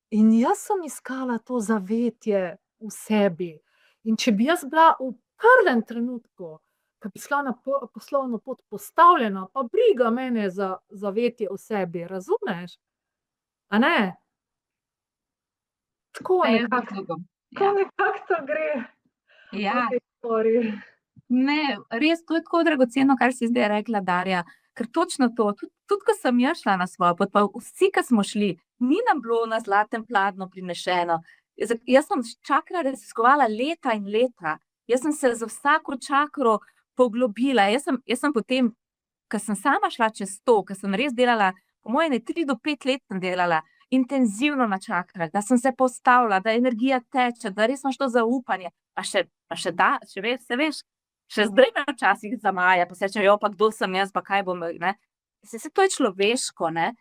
In jaz sem iskala to zavetje v sebi. In če bi jaz bila v prvem trenutku, ke bi šla na poslovno pot, postavljena, pa briga mene za zavetje v sebi, razumeš? A ne? Tako nekako. Tako nekako to gre. Ja. V tej stvari. Ne, res, to je tako dragoceno, kar si zdaj rekla, Darja, ker točno to, tudi ko sem jaz šla na svojo pot, pa vsi, ke smo šli, ni nam bilo na zlatem pladnju prinešeno. Jaz sem čakre raziskovala leta in leta. Jaz sem se z vsako čakro poglobila, jaz sem potem, ke sem sama šla čez to, ke sem res delala, po moje ene 3 do 5 let sem delala intenzivno na čakrah, da sem se postavila, da energija teče, da res imaš to zaupanje. Pa še veš, še zdaj me včasih zamaje, pa si rečem: pa kdo sem jaz, pa kaj bom, ne." Saj to je človeško, ne.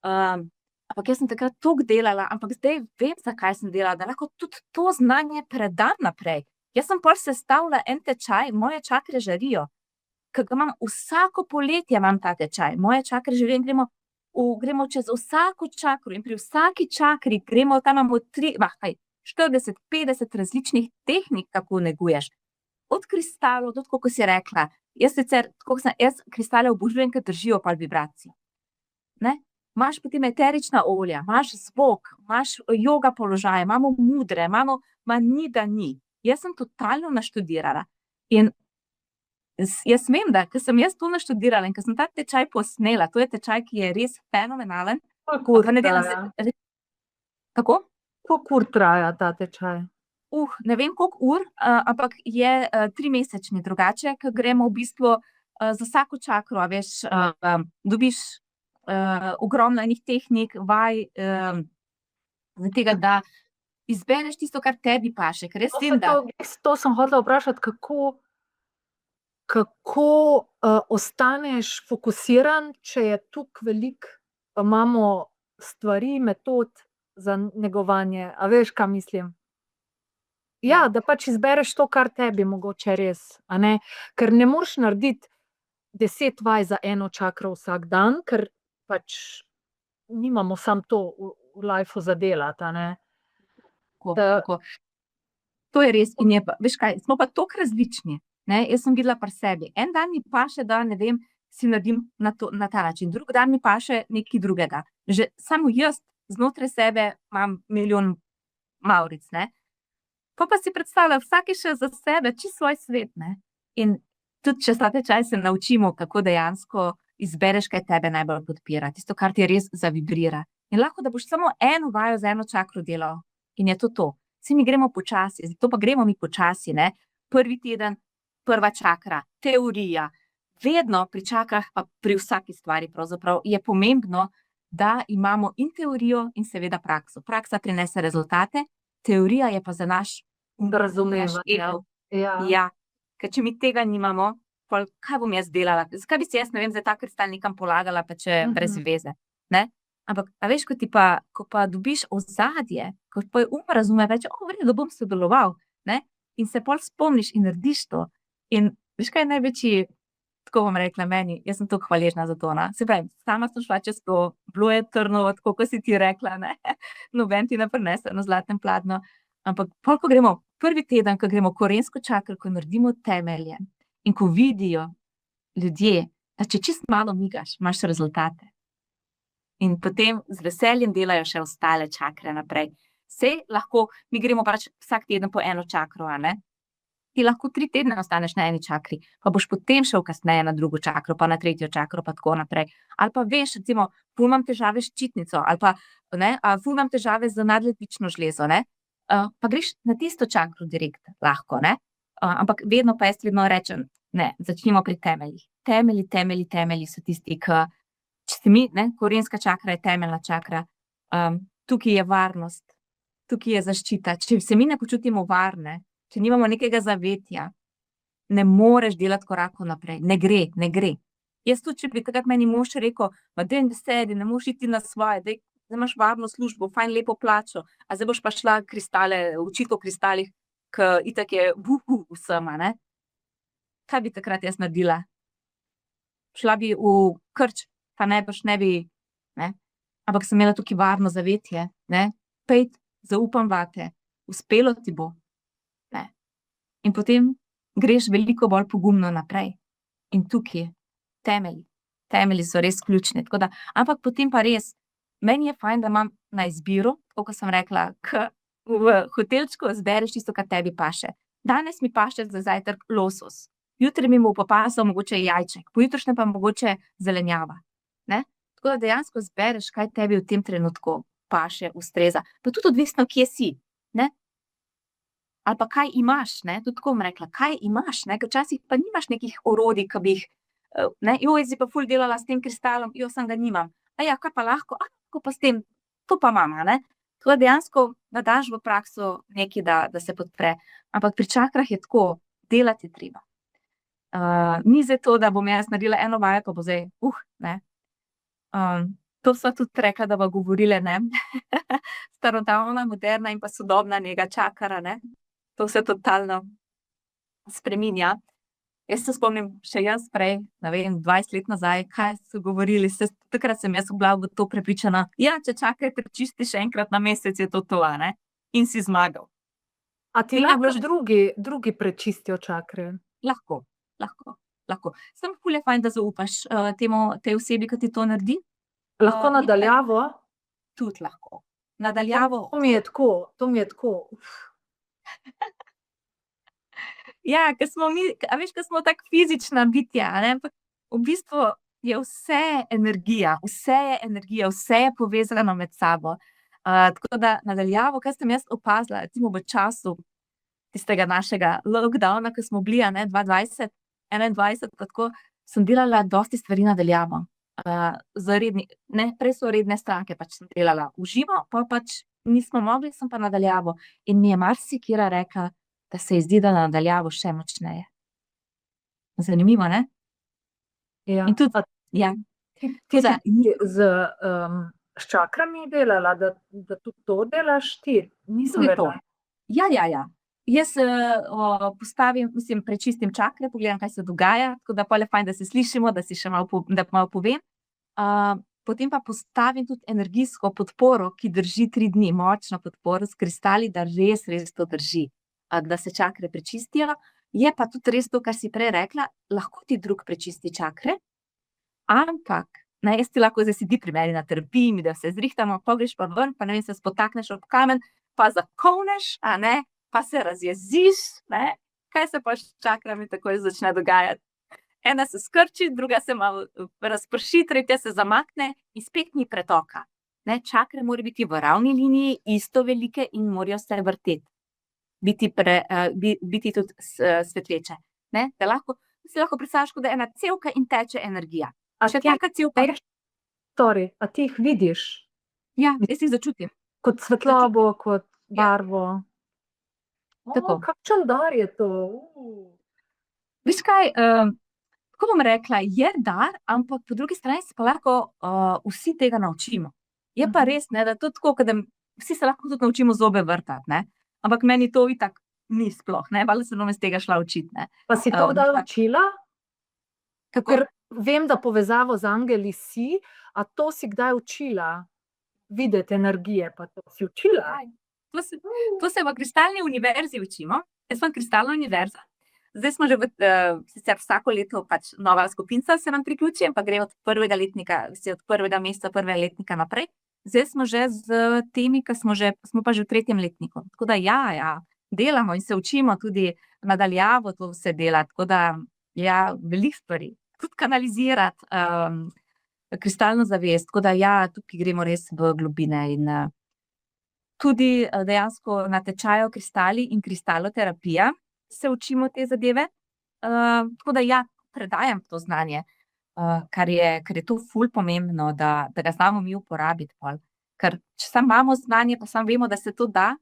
Ampak jaz sem takrat toliko delala, ampak zdaj vem, zakaj sem delala, da lahko tudi to znanje predam naprej. Jaz sem pol sestavila en tečaj, moje čakre žarijo. Ke ga imam vsako poletje, imam ta tečaj, moje čakre žarijo in gremo čez vsako čakro in pri vsaki čakri gremo, tam imamo 40, 50 različnih tehnik, kako neguješ. Od kristalov, tudi tako, ko si rekla. Jaz sicer, tako ke jaz kristale obožujem, ker držijo pol vibracijo. Ne. Imaš potem eterična olja, imaš zvok, imaš joga položaje, imamo mudre, imamo, ma ni, da ni. Jaz sem totalno naštudirala. In jaz vem, da ko sem jaz to naštudirala in ko sem ta tečaj posnela, to je tečaj, ki je res fenomenalen. Koliko ur Pa ne delam traja? Kako? Koliko ur traja ta tečaj? Ne vem, koliko ur, ampak je 3-mesečni drugače, ko gremo v bistvu za vsako čakro, a veš, dobiš ogromno enih tehnik, vaj, tega, da izbereš tisto, kar tebi paše, ker jaz vem, da To sem hotela vprašati, kako ostaneš fokusiran, če je toliko veliko, imamo stvari, metod za negovanje. A veš, kaj mislim? Ja, da pač izbereš to, kar tebi mogoče res, a ne? Ker ne moreš narediti 10 vaj za eno čakro vsak dan, ker pač nimamo samo to v lifeu za delati, a ne? tako. To je res. In je pa, veš kaj, smo pa toliko različni. Ne? Jaz sem videla pri sebi. En dan mi paše, da ne vem, si naredim na ta način. Drug dan mi paše nekaj drugega. Že samo jaz znotraj sebe imam milijon mavric, ne. Pa si predstavljam, vsak je še za sebe, čisto svoj svet, ne. In tudi čez ta tečaj se naučimo, kako dejansko izbereš, kaj tebe najbolj podpira, tisto, kar ti res zavibrira. In lahko, da boš samo eno vajo za eno čakro delal. In je to to. Vsi mi gremo počasi, zato pa gremo mi počasi, ne. Prvi teden, prva čakra, teorija. Vedno pri čakrah, pa pri vsaki stvari pravzaprav, je pomembno, da imamo in teorijo in seveda prakso. Praksa prinese rezultate, teorija je pa za naš Razumevanje. ego. Ja. Ja, ker če mi tega nimamo, pol kaj bom jaz delala? Zakaj bi si jaz, ne vem, zdaj ta kristal nekam polagala, pa če brez veze, ne? Ampak, a veš, ko pa dobiš ozadje, ko pa razume več, v redu, bom sodeloval, ne? In se pol spomniš in narediš to. In veš, kaj je največji, tako bom rekla, meni, jaz sem toliko hvaležna za to, Se pravi, sama sem šla čez to, bilo je trnovo, tako kot si ti rekla, ne? Noben ti ne prinese na zlatem pladnju. Ampak pol, ko gremo prvi teden, ko gremo korensko čakro, ko naredimo temelje in ko vidijo ljudje, da če čisto malo migaš, imaš rezultate. In potem z veseljem delajo še ostale čakre naprej. Saj lahko, mi gremo pač vsak teden po eno čakro, a ne? Ti lahko 3 tedne ostaneš na eni čakri, pa boš potem šel kasneje na drugo čakro, pa na tretjo čakro, pa tako naprej. Ali pa veš, recimo, ful imam težave s ščitnico, ali pa, ne, ful imam težave z nadledvično žlezo, ne. Pa greš na tisto čakro direkt, lahko, ne. Ampak vedno pa jaz vedno rečem, ne, začnimo pri temeljih. Temelji so tisti, če se mi, ne, korenska čakra je temeljna čakra, tukaj je varnost, tukaj je zaščita. Če se mi ne počutimo varne, če nimamo nekega zavetja, ne moreš delati korakov naprej. Ne gre. Jaz tudi, če bi takrat meni mož rekel, ma daj ne sedi, ne moreš iti na svoje, zdaj imaš varno službo, fajn lepo plačo, a zdaj boš pa šla kristale, učiti o kristalih, ke itak je vsem, a ne. Kaj bi takrat jaz naredila? Šla bi v krč, pa najbrž ne bi, ne. Ampak sem imela tukaj varno zavetje, ne. Pojdi, zaupam vate, uspelo ti bo. Ne. In potem greš veliko bolj pogumno naprej. In tukaj temelji so res ključni, tako da, ampak potem pa res, meni je fajn, da imam na izbiro, tako kot sem rekla, v hotelčku izbereš tisto, kar tebi paše. Danes mi paše za zajtrk losos, jutri mi bo pa pasal mogoče jajček, pojutrišnjem pa mogoče zelenjava, ne. Tako da dejansko izbereš, kaj tebi v tem trenutku paše, ustreza, pa tudi odvisno, kje si, ne. Ali pa kaj imaš, ne, tudi tako bom rekla, kaj imaš, ne, ker včasih pa nimaš nekih orodij, ke bi jih, ne, zdaj pa ful delala s tem kristalom, samo ga nimam. Kaj pa lahko? Lahko pa s tem, to pa imam, a ne. Tako da dejansko, da daš v prakso nekaj, da se podpre. Ampak pri čakrah je tako, delati je treba. Ni zdaj to, da bom jaz naredila eno vajo, pa bo zdaj, ne. To sva tudi rekla, da bova govorile, ne. Starodavna, moderna in pa sodobna nega čaker, a ne. To se totalno spreminja. Jaz se spomnim, še jaz prej, ne vem, 20 let nazaj, kaj so govorili, takrat sem jaz bila v to prepričana, če čakre prečistiš enkrat na mesec, je to, a ne. In si zmagal. A ti lahko drugi prečistijo čakre? Lahko. Samo ful je fajn, da zaupaš, tej osebi, ke ti to naredi. Lahko na daljavo? Tudi lahko. Na daljavo. To mi je tako, Ja, ker smo mi, a veš, ker smo tako fizična bitja, a ne, ampak v bistvu je vse energija, vse je povezano med sabo. Tako da nadaljavo, kaj sem jaz opazila, recimo v času tistega našega lockdowna, ko smo bili, a ne, 2020, 2021, pa tako, sem delala dosti stvari nadaljavo. Prej so redne stranke, pač sem delala v živo, pa pač nismo mogli, sem pa nadaljavo. In mi je marsikera rekla, da se ji zdi, da nadaljavo še močneje. Zanimivo, ne? Ja. In tudi, A ja. ti Tako da, si s čakrami delala, da tudi to delaš ti? Nisem tudi to. vedela. Ja. Jaz postavim, mislim, prečistim čakre, pogledam, kaj se dogaja, tako da pol je fajn, da se slišimo, da si še da malo povem. Potem pa postavim tudi energijsko podporo, ki drži 3 dni, močno podporo s kristali, da res to drži, da se čakre prečistijo. Je pa tudi res to, kar si prej rekla, lahko ti drug prečisti čakre, ampak, ne, jaz ti lahko zdaj si ti primeri na terapiji, mi da se zrihtamo, pogreš pa ven, pa ne vem, se spotakneš ob kamen, pa zakolneš, a ne, pa se razjeziš, ne, kaj se pa s čakrami takoj začne dogajati? Ena se skrči, druga se malo razprši, tretja se zamakne in spet ni pretoka. Ne, čakre morajo biti v ravni liniji, isto velike in morajo se vrteti. Biti tudi svetleče. Ne, si lahko predstavljaš, kot da je ena cevka in teče energija. A Še ti taka cevka, a ti jih vidiš? ja, jaz jih začutim. Kot svetlobo, kot barvo? Tako. Kakšen dar je to? Veš kaj, tako bom rekla, je dar, ampak po drugi strani se pa lahko vsi tega naučimo. Je pa res, ne, da to tako, da vsi se lahko tudi naučimo zobe vrtati, ne, ampak meni to itak ni sploh, ne, valjda se bom iz tega šla učiti, ne. Pa si to kdaj učila? Kako? Ker vem, da povezavo z angeli si, a to si kdaj učila? Videti energije, pa to si učila? To se v kristalni univerzi učimo. Jaz sem kristalna univerza. Zdaj smo že sicer vsako leto pač nova skupinca se nam priključi, ampak gre od prvega meseca, prvega letnika naprej. Zdaj smo že z temi, ki smo pa že v 3. letniku. Tako da ja, delamo in se učimo tudi nadaljavo to vse delati. Tako da ja, veliko stvari. Tudi kanalizirati kristalno zavest. Tako da ja, tukaj gremo res v globine in tudi dejansko na tečaju kristali in kristaloterapija se učimo te zadeve. Tako da ja, predajam to znanje, ker je to ful pomembno, da ga znamo mi uporabiti pol. Ker če samo imamo znanje, pa samo vemo, da se to da,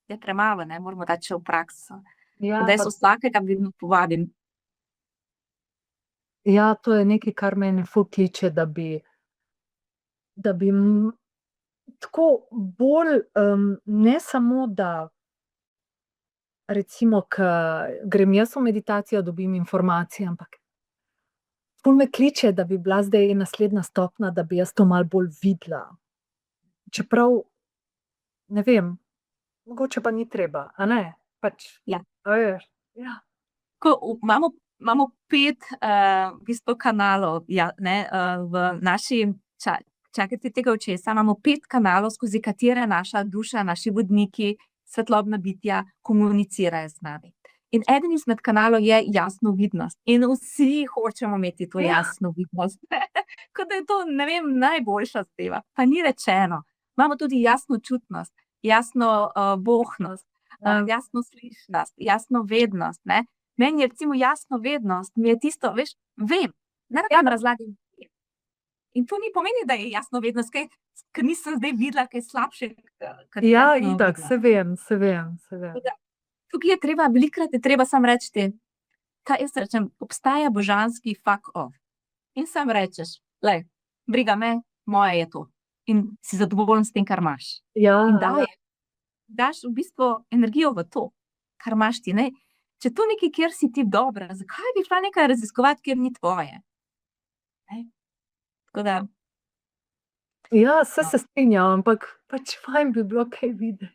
je premalo, ne, moramo dati še v prakso. Ja, Da jaz vsakega vedno povabim. ja, to je nekaj, kar mene ful kliče, da bi tako bolj, ne samo, da recimo, ke grem jaz v meditacijo, dobim informacije, ampak ful me kliče, da bi bila zdaj naslednja stopnja, da bi jaz to malo bolj videla. Čeprav, ne vem, mogoče pa ni treba, a ne? Pač, Ja. a veš, ja. Ko imamo 5 v bistvu kanalov, ja, ne, v naši čakrti tega očesa, imamo 5 kanalov, skozi katere naša duša, naši vodniki, svetlobna bitja komunicirajo z nami. In eden izmed kanalov je jasnovidnost. In vsi hočemo imeti to jasnovidnost. Kot da je to, ne vem, najboljša zadeva. Pa ni rečeno. Imamo tudi jasnočutnost, jasnovohnost, jasnoslišnost, jasnovednost, ne. Meni je recimo jasnovednost, mi je tisto, veš, vem, ne rabim razlagati. In to ni pomeni, da je jasnovednost, ker nisem zdaj videla kaj slabše. Ja, itak, saj vem. Tukaj je treba, velikokrat je treba samo reči, kaj jaz rečem, obstaja božanski fuck off. In samo rečeš, glej, briga me, moje je to. In si zadovoljen s tem, kar imaš. Ja, In daš v bistvu energijo v to, kar imaš ti, ne. Če to nekaj, kjer si ti dobra, zakaj bi šla nekaj raziskovati, kjer ni tvoje? Ne. Tako da, ja, saj se strinjam, ampak pač fajn bi bilo kaj videti.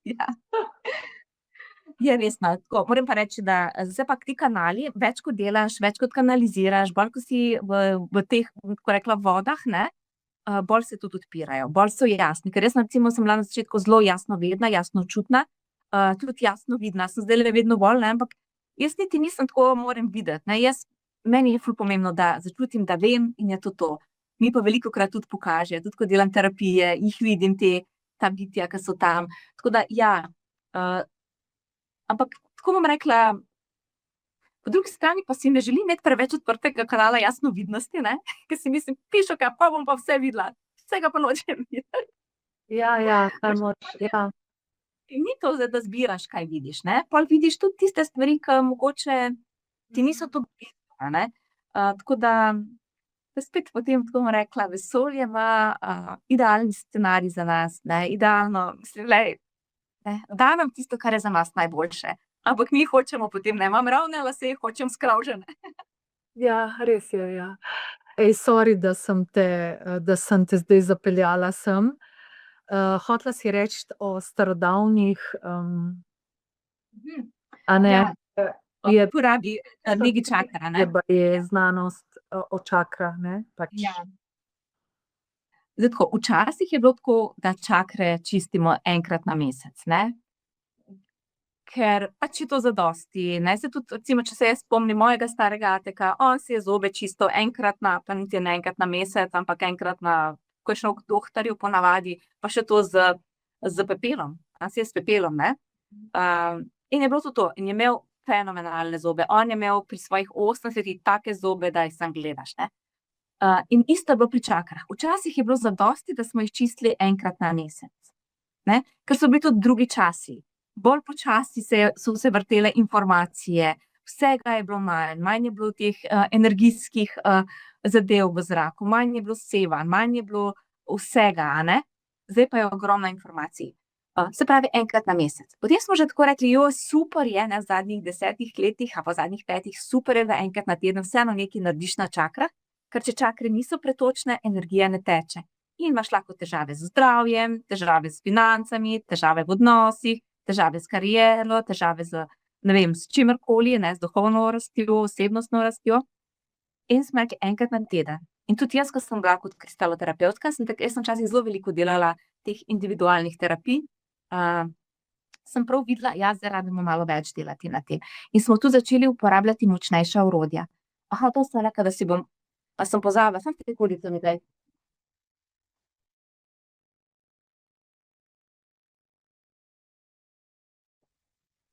ja. Je res, no, tako, moram pa reči, da zdaj pa ti kanali, več kot delaš, več kot kanaliziraš, bolj ko si v teh, tako rekla, vodah, ne, bolj se tudi odpirajo, bolj so jasni. Ker jaz recimo sem bila na začetku zelo jasnovedna, jasnočutna, tudi jasno vidna, sem zdajle vedno bolj, ne, ampak jaz niti nisem tako moram videti, ne, meni je ful pomembno, da začutim, da vem in je to. Mi pa velikokrat tudi pokaže, tudi ko delam terapije, jih vidim ta bitja, ki so tam, tako da ja, ampak tako bom rekla, po drugi strani pa si ne želim imeti preveč odprtega kanala jasnovidnosti, ne, ker si mislim, pišoka, pa bom pa vse videla, vsega pa nočem videti. Ja, kaj moraš, ja. In ni to zdaj, da zbiraš, kaj vidiš, ne, pol vidiš tudi tiste stvari, ki mogoče ti niso tako blizu, a ne. Tako da spet potem, tako bom rekla, vesolje ima idealni scenarij za nas, ne, idealno, mislim, glej, ne, da nam tisto, kar je za nas najboljše. Ampak mi hočemo potem, ne, imam ravne lase, hočem skravžane. Ja, res je, ja. Sorry, da sem te zdaj zapeljala sem. Hotela si reči o starodavnih, a ne, Ja, je uporabi negi čakra, ne. je baje znanost o čakrah, ne, pač. Ja. Zdaj tako, včasih je bilo tako, da čakre čistimo enkrat na mesec, ne. Ker pač je to zadosti, ne, saj tudi recimo, če se jaz spomnim mojega starega ateka, on si je zobe čistil enkrat pa niti ne enkrat na mesec, ampak enkrat ko je šel k dohtarju ponavadi, pa še to s pepelom, si je s pepelom, ne. In je bilo to, in je imel fenomenalne zobe, on je imel pri svojih 80 take zobe, da jih samo gledaš, ne. In isto je bilo pri čakrah, včasih je bilo zadosti, da smo jih čistili enkrat na mesec, ne, ker so bili tudi drugi časi. Bolj počasi so se vrtele informacije, vsega je bilo manj je bilo teh energijskih zadev v zraku, manj je bilo sevanj, manj je bilo vsega, a ne. Zdaj pa je ogromno informacij. Se pravi, enkrat na mesec. Potem smo že tako rekli, super je, ne, v zadnjih 10 letih ali pa v zadnjih 5, super je, da enkrat na teden vseeno nekaj narediš na čakrah, ker če čakre niso pretočne, energija ne teče. In imaš lahko težave z zdravjem, težave s financami, težave v odnosih, težave s kariero, težave z, ne vem, s čimerkoli, ne, z duhovno rastjo, osebnostno rastjo. In smo rekli enkrat na teden. In tudi jaz, ko sem bila kot kristaloterapevtka, jaz sem včasih zelo veliko delala teh individualnih terapij, sem prav videla, zdaj rabimo malo več delati na tem. In smo tu začeli uporabljati močnejša orodja. To sem rekla, da si bom, pa sem pozabila, samo sekunico mi daj.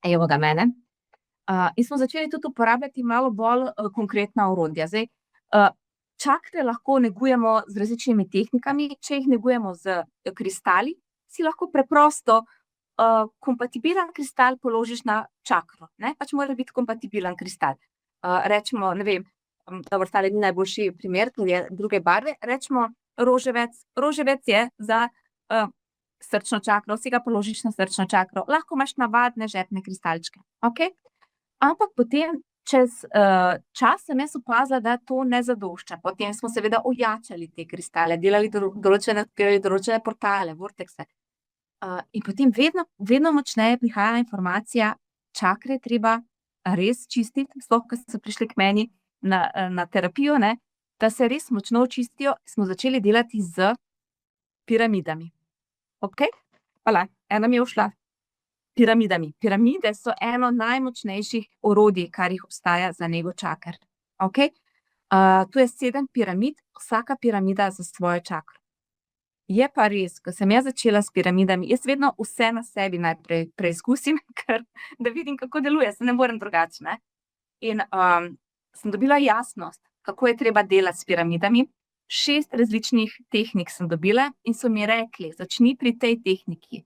Evo ga mene. In smo začeli tudi uporabljati malo bolj konkretna orodja. Zdaj, čakre lahko negujemo z različnimi tehnikami, če jih negujemo s kristali, si lahko preprosto kompatibilen kristal položiš na čakro, ne, pač mora biti kompatibilen kristal. Recimo, ne vem, dobro, tale ni najboljši primer, ker je druge barve, recimo roževec. Roževec je za srčno čakro, si ga položiš na srčno čakro, lahko imaš navadne žepne kristalčke, okej. Ampak potem čez čas sem jaz opazila, da to ne zadošča, potem smo seveda ojačali te kristale, delali določene portale, vortekse. In potem vedno močneje prihaja informacija, čakre je treba res čistiti, sploh ko so prišli k meni na terapijo, ne, da se res močno očistijo, smo začeli delati s piramidami. Okej, hvala, ena mi je ušla. Piramidami. Piramide so eno najmočnejših orodij, kar jih obstaja za nego čaker. Okej? Tu je 7 piramid, vsaka piramida za svojo čakro. Je pa res, ko sem jaz začela s piramidami, jaz vedno vse na sebi najprej preizkusim, ker da vidim, kako deluje, saj ne morem drugače, ne. In sem dobila jasnost, kako je treba delati s piramidami. 6 različnih tehnik sem dobila in so mi rekli, začni pri tej tehniki.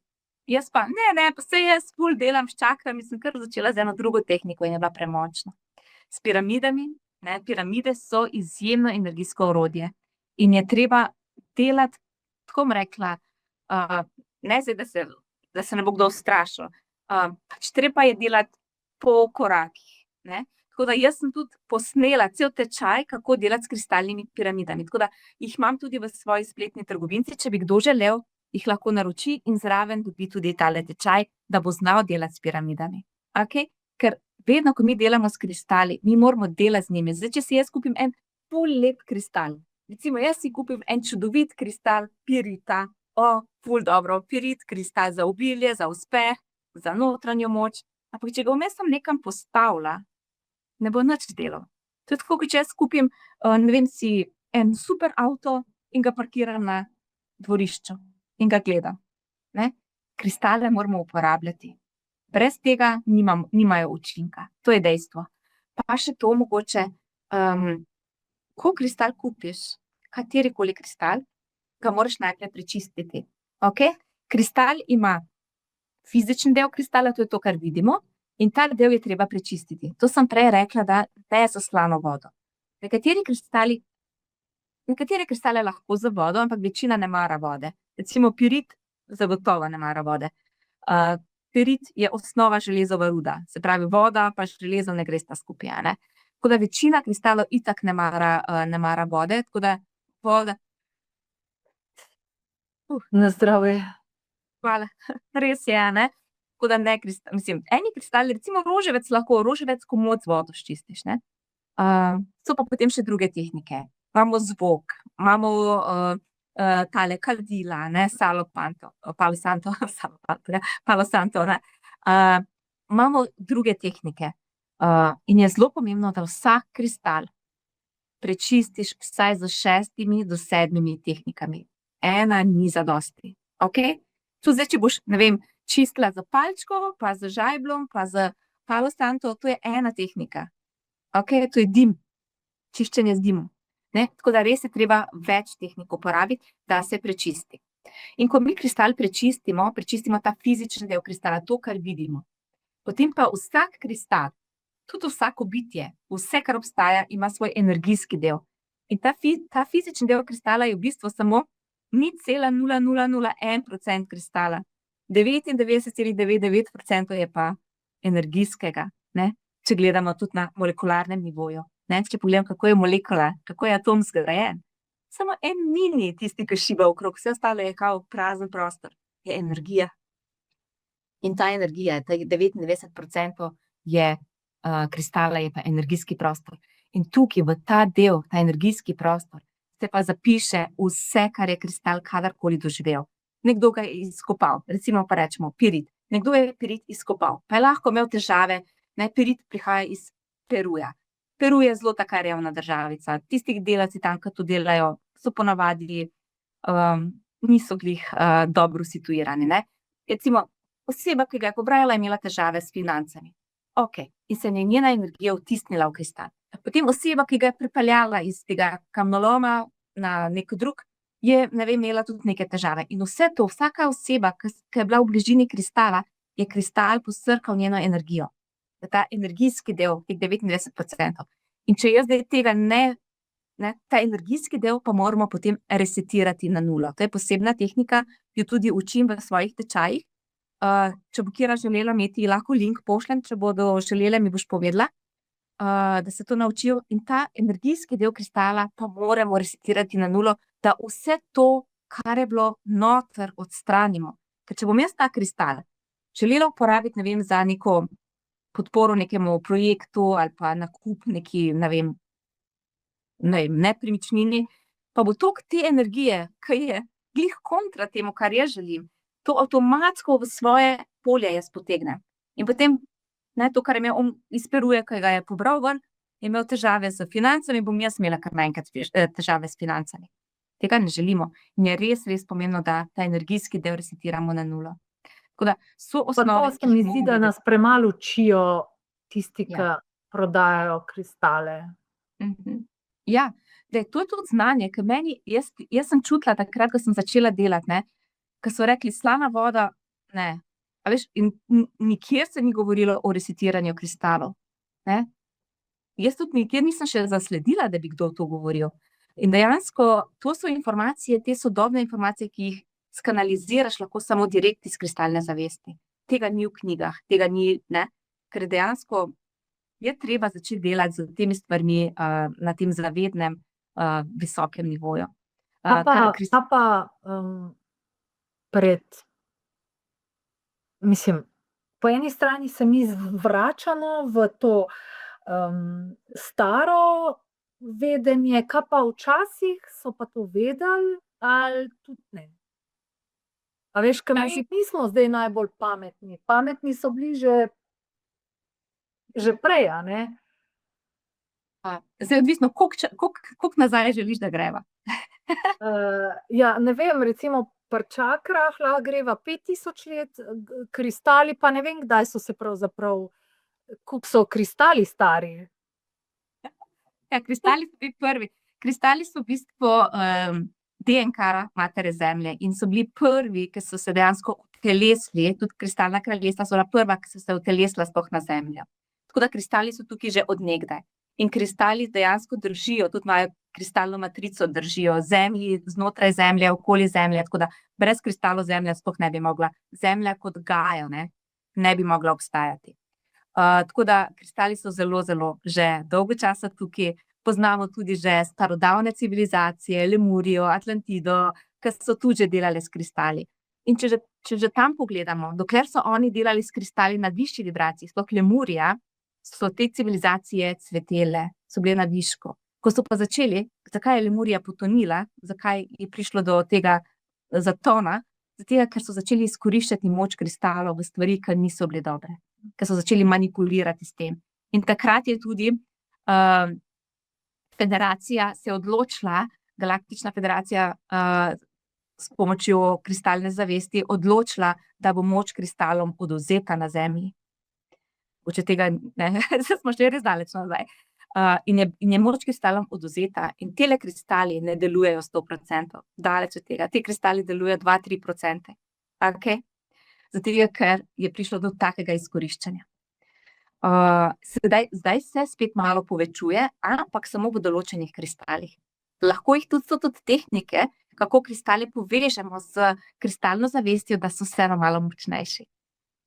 Jaz pa, ne, pa saj jaz ful delam s čakrami, sem kar začela z eno drugo tehniko in je bila premočna. S piramidami, ne, piramide so izjemno energijsko orodje in je treba delati, tako bom rekla, ne zdaj, da se ne bo kdo ustrašil, pač treba je delati po korakih, ne. Tako da jaz sem tudi posnela cel tečaj, kako delati s kristalnimi piramidami, tako da jih imam tudi v svoji spletni trgovinici, če bi kdo želel, jih lahko naroči in zraven dobi tudi tale tečaj, da bo znal delati s piramidami. Okej? Ker vedno, ko mi delamo s kristali, mi moramo delati z njimi. Zdaj, če si jaz kupim en ful lep kristal, recimo jaz si kupim en čudovit kristal pirita, ful dobro, pirit, kristal za obilje, za uspeh, za notranjo moč, ampak če ga vmes sem nekam postavila, ne bo nič delal. To je tako, kot če jaz kupim, ne vem, si en super avto in ga parkiram na dvorišču in ga gledam, ne. Kristale moramo uporabljati. Brez tega nimajo učinka. To je dejstvo. Pa še to mogoče, ko kristal kupiš, katerikoli kristal, ga moraš najprej prečistiti, okej? Kristal ima fizični del kristala, to je to, kar vidimo, in ta del je treba prečistiti. To sem prej rekla, da ne s slano vodo. Nekatere kristale lahko z vodo, ampak večina ne mara vode. Recimo pirit zagotovo ne mara vode. Pirit je osnova železova ruda, se pravi voda pa železo ne gresta skupaj, a ne. Tako da večina kristalov itak ne mara vode, tako da voda. Na zdravje. Hvala, res je, a ne. Tako da ne mislim, eni kristali, recimo roževec komot z vodo sčistiš, ne. So pa potem še druge tehnike. Imamo zvok, imamo, tale kandila, ne, Palo Santo, ne. Imamo druge tehnike. In je zelo pomembno, da vsak kristal prečistiš vsaj s 6 do 7 tehnikami. Ena ni zadosti, okej? Tu zdaj, če boš, ne vem, čistila s palčko, pa z žajblom, pa s Palo Santo, to je ena tehnika. Okej, to je dim, čiščenje z dimom, ne. Tako da res je treba več tehnik uporabiti, da se prečisti. In ko mi kristal prečistimo ta fizični del kristala, to, kar vidimo. Potem pa vsak kristal, tudi vsako bitje, vse, kar obstaja, ima svoj energijski del. In ta fizični del kristala je v bistvu samo 0,0001% kristala. 99,99% je pa energijskega, ne. Če gledamo tudi na molekularnem nivoju, ne, če pogledam, kako je molekula, kako je atom zgrajen. Samo en mini tisti, ki šiba okrog, vse ostalo je kao prazen prostor, je energija. In ta energija, teh 99% je, kristala je pa energijski prostor. In tukaj v ta del, ta energijski prostor, se pa zapiše vse, kar je kristal kadarkoli doživel. Nekdo ga je izkopal, recimo pa recimo pirit. Nekdo je pirit izkopal, pa je lahko imel težave, ne, pirit prihaja iz Peruja. Peru je zelo taka revna državica, tisti delavci tam, ke to delajo, so ponavadi, niso glih, dobro situirani, ne. Recimo oseba, ki ga je pobrala, je imela težave s financami. Okej, in se je njena energija vtisnila v kristal. Potem oseba, ki ga je pripeljala iz tega kamnoloma na neki drug, je, ne vem, imela tudi neke težave. In vse to, vsaka oseba, ke je bila v bližini kristala, je kristal posrkal njeno energijo. Ta energijski del, teh 99%. In če jaz zdaj tega ne, ta energijski del pa moramo potem resetirati na nulo. To je posebna tehnika, jo tudi učim v svojih tečajih. Če bo katera želela imeti, ji lahko link pošljem, če bodo želele, mi boš povedala, da se to naučijo. In ta energijski del kristala pa moramo resetirati na nulo, da vse to, kar je bilo noter, odstranimo. Ker če bom jaz ta kristal želela uporabiti, ne vem, za neko podporo nekemu projektu ali pa nakup neki, ne vem, nepremičnini, pa bo toliko te energije, ke je glih kontra temu, kar jaz želim, to avtomatsko v svoje polje jaz potegnem. In potem, ne, to, kar je imel on iz Peruja, ke ga je pobral ven, je imel težave s financami, bom jaz imela kar naenkrat težave s financami. Tega ne želimo. In je res, res pomembno, da ta energijski del resetiramo na nulo. Tako da so Pa osnove, to se mi zdi, da nas premalo učijo tisti, Ja. ke prodajajo kristale. Ja, glej, to je tudi znanje, ke meni, jaz sem čutila takrat, ko sem začela delati, ne, ke so rekli: "Slana voda ne." A veš, in nikjer se ni govorilo o resetiranju kristalov, ne. Jaz tudi nikjer nisem še zasledila, da bi kdo to govoril. In dejansko to so informacije, te sodobne informacije, ki jih skanaliziraš lahko samo direkt iz kristalne zavesti. Tega ni v knjigah, tega ni, ne, ker dejansko je treba začeti delati s temi stvarmi, na tem zavednem, visokem nivoju. Kaj pa, mislim, po eni strani se mi vračamo v to, staro vedenje, kaj pa včasih so pa to vedeli ali tudi ne? A veš, kaj mi nismo zdaj najbolj pametni. Pametni so bili že prej, a ne? Zdaj odvisno, koliko nazaj želiš, da greva. Ja, ne vem, recimo pri čakrah lahko greva 5000 let, kristali pa ne vem, kdaj so se pravzaprav, koliko so kristali stari. Ja, kristali so bili prvi. Kristali so v bistvu DNK matere Zemlje in so bili prvi, ki so se dejansko utelesili, tudi kristalna kraljestva so bila prva, ki so se utelesila sploh na Zemljo. Tako da kristali so tukaj že od nekdaj. In kristali dejansko držijo, tudi imajo kristalno matrico, držijo Zemlji, znotraj Zemlje, okoli Zemlje, tako da brez kristalov Zemlja sploh ne bi mogla, Zemlja kot gaja, ne bi mogla obstajati. Tako da kristali so zelo, zelo že dolgo časa tukaj. Poznamo tudi že starodavne civilizacije, Lemurijo, Atlantido, ki so tudi že delali s kristali. In če že tam pogledamo, dokler so oni delali s kristali na višji vibraciji, sploh Lemurija, so te civilizacije cvetele, so bile na višku. Ko so pa začeli, zakaj je Lemurija potonila, zakaj je prišlo do tega zatona, zato ker so začeli izkoriščati moč kristalov v stvari, ki niso bile dobre, ker so začeli manipulirati s tem. In takrat je tudi federacija se odločila, Galaktična federacija s pomočjo kristalne zavesti odločila, da bo moč kristalom odvzeta na Zemlji. Če tega ne, smo šli res daleč nazaj. In je moč kristalom odvzeta in tele kristali ne delujejo 100%, daleč od tega. Te kristali delujejo 2-3%. Okay? Zato, ker je prišlo do takega izkoriščanja. Zdaj se spet malo povečuje, ampak samo v določenih kristalih. Lahko jih so tudi tehnike, kako kristale povežemo z kristalno zavestjo, da so vseeno malo močnejši.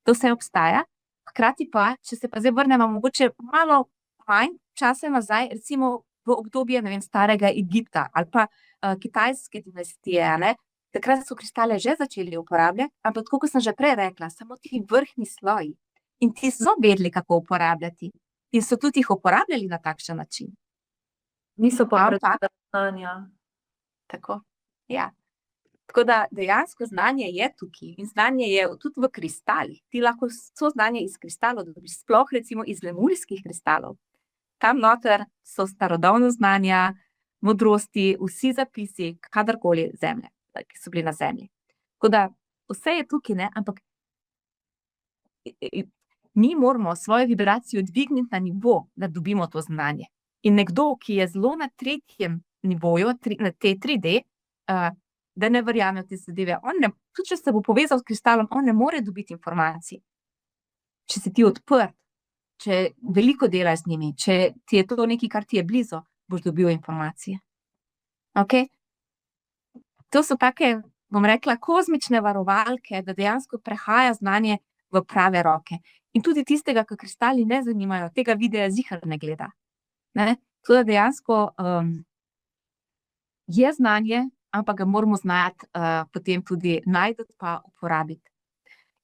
To vse obstaja. Hkrati pa, če se pa zdaj vrnemo mogoče malo manj časa nazaj, recimo v obdobje, ne vem, starega Egipta ali pa kitajske dinastije, ne? Takrat so kristale že začeli uporabljati, ampak tako, kot sem že prej rekla, samo ti vrhnji sloji. In ti so vedeli, kako uporabljati. In so tudi jih uporabljali na takšen način. Niso pa predvsem znanja. Tako, ja. Tako da dejansko znanje je tukaj in znanje je tudi v kristalih. Ti lahko vso znanje iz kristalov dobiš, sploh recimo iz lemurijskih kristalov. Tam noter so starodavna znanja, modrosti, vsi zapisi, kadarkoli Zemlje, ki so bili na Zemlji. Tako da vse je tukaj, ne, ampak mi moramo svojo vibracijo dvigniti na nivo, da dobimo to znanje. In nekdo, ki je zelo na tretjem nivoju, na te 3D, da ne verjame v te zadeve, tudi če se bo povezal s kristalom, on ne more dobiti informacij. Če si ti odprt, če veliko delaš z njimi, če ti je to nekaj, kar ti je blizu, boš dobil informacije. Okay? To so take, bom rekla, kozmične varovalke, da dejansko prehaja znanje v prave roke. In tudi tistega, ki kristali ne zanimajo, tega videa ziher ne gleda. Ne? Tako da dejansko je znanje, ampak ga moramo znati potem tudi najti pa uporabiti.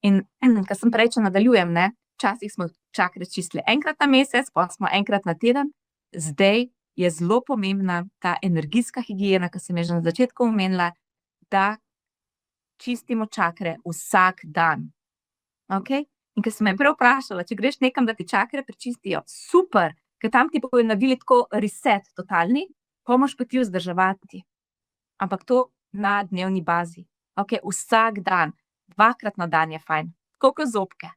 In kar sem prej, če nadaljujem, ne, včasih smo čakre čistili enkrat na mesec, pa smo enkrat na teden, zdaj je zelo pomembna ta energijska higiena, ki sem je že na začetku omenila, da čistimo čakre vsak dan. Okay? In ker sem me prej vprašala, če greš nekam, da ti čakre prečistijo, super, ker tam ti bojo naredili tako reset totalni, pomoč pa ti vzdrževati. Ampak to na dnevni bazi. Okay? Vsak dan, 2-krat na dan je fajn, tako kot zobke.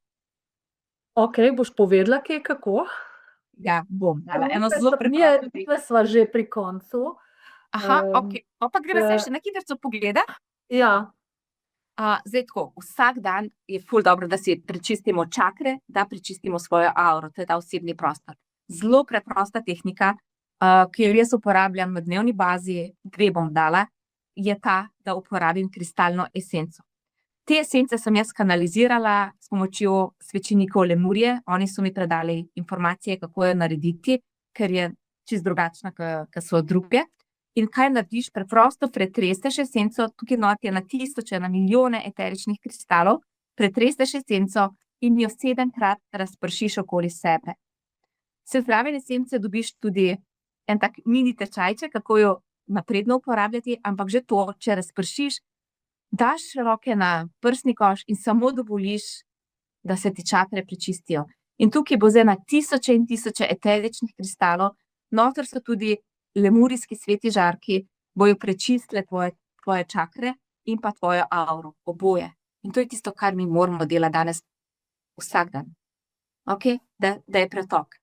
Ok, boš povedala, kaj kako? Ja, bom. Eno zelo preprosto. Mi sva že pri koncu. Aha, ok. Pa greva se še na hitrico pogledati. Ja. Zdaj tako, vsak dan je ful dobro, da si prečistimo čakre, da prečistimo svojo auro, to je ta osebni prostor. Zelo preprosta tehnika, ki jo jaz uporabljam na dnevni bazi, 2 bom dala, je ta, da uporabim kristalno esenco. Te esence sem jaz kanalizirala s pomočjo svečenikov Lemurije, oni so mi predali informacije, kako jo narediti, ker je čisto drugačna, kot so druge. In kaj narediš? Preprosto pretreseš esenco, tukaj not je na tisoče, na milijone eteričnih kristalov, pretreseš esenco in jo 7-krat razpršiš okoli sebe. Se zraven esence dobiš tudi en tak mini tečajček, kako jo napredno uporabljati, ampak že to, če razpršiš daš roke na prsni koš in samo dovoliš, da se ti čakre prečistijo. In tukaj bo zdaj na tisoče in tisoče eteričnih kristalov, noter so tudi lemurijski sveti žarki, bojo prečistile tvoje čakre in pa tvojo auro, oboje. In to je tisto, kar mi moramo delati danes vsak dan. Okay? Da je pretok.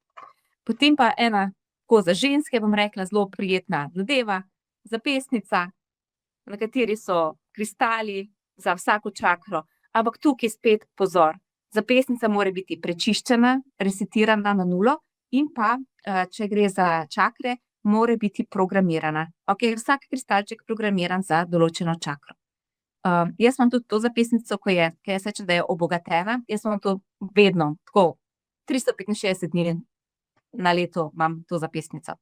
Potem pa ena, tako za ženske, bom rekla, zelo prijetna zadeva, zapestnica, na kateri so kristali za vsako čakro. Ampak tukaj spet pozor. Zapestnica mora biti prečiščena, resetirana na nulo in pa, če gre za čakre, mora biti programirana. Okay? Vsak kristalček programiran za določeno čakro. Jaz imam tudi to zapestnico, ko jaz rečem, da je obogatena. Jaz imam to vedno, tako 365 dni na leto imam to zapestnico.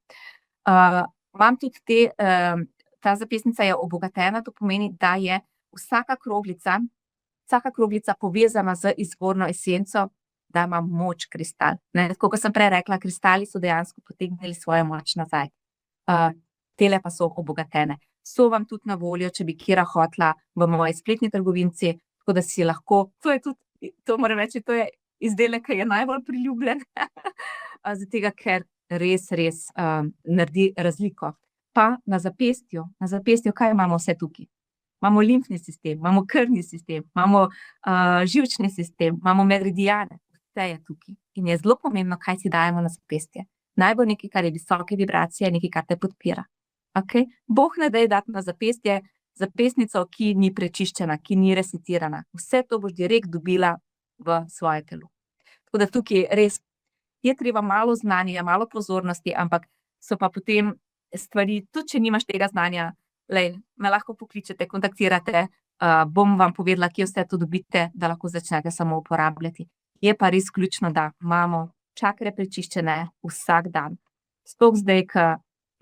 Imam tudi ta zapestnica je obogatena, to pomeni, da je vsaka kroglica povezana z izvorno esenco, da ima moč kristal. Ne, tako kot sem prej rekla, kristali so dejansko potegnili svojo moč nazaj. Tele pa so obogatene. So vam tudi na voljo, če bi kjera hotela v moji spletni trgovinci, tako da si lahko, to moram reči, to je izdelek, ki je najbolj priljubljen, zaradi tega, ker res naredi razliko. Pa na zapestju, kaj imamo vse tukaj? Imamo limfni sistem, imamo krvni sistem, imamo živčni sistem, imamo meridiane, vse je tukaj. In je zelo pomembno, kaj si dajemo na zapestje. Najbolj nekaj, kar je visoke vibracije, nekaj, kar te podpira. Okay? Bog ne daj dati na zapestje zapestnico, ki ni prečiščena, ki ni resetirana. Vse to boš direkt dobila v svoje telo. Tako da tukaj res je treba malo znanja, malo pozornosti, ampak so pa potem stvari, tudi če nimaš tega znanja, me lahko pokličete, kontaktirate, bom vam povedala, kje vse to dobite, da lahko začnete samo uporabljati. Je pa res ključno, da imamo čakre prečiščene vsak dan. Sploh zdaj, ko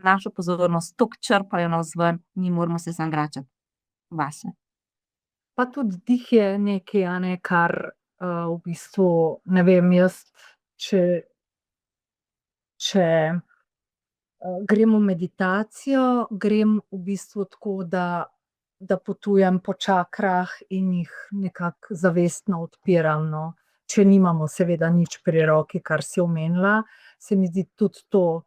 našo pozornost toliko črpajo navzven, mi moramo se samo vračati vase. Pa tudi dih je nekaj, kar v bistvu, ne vem, jaz, če grem v meditacijo, grem v bistvu tako, da potujem po čakrah in jih nekako zavestno odpiram, no. Če nimamo seveda nič pri roki, kar si omenila, se mi zdi tudi to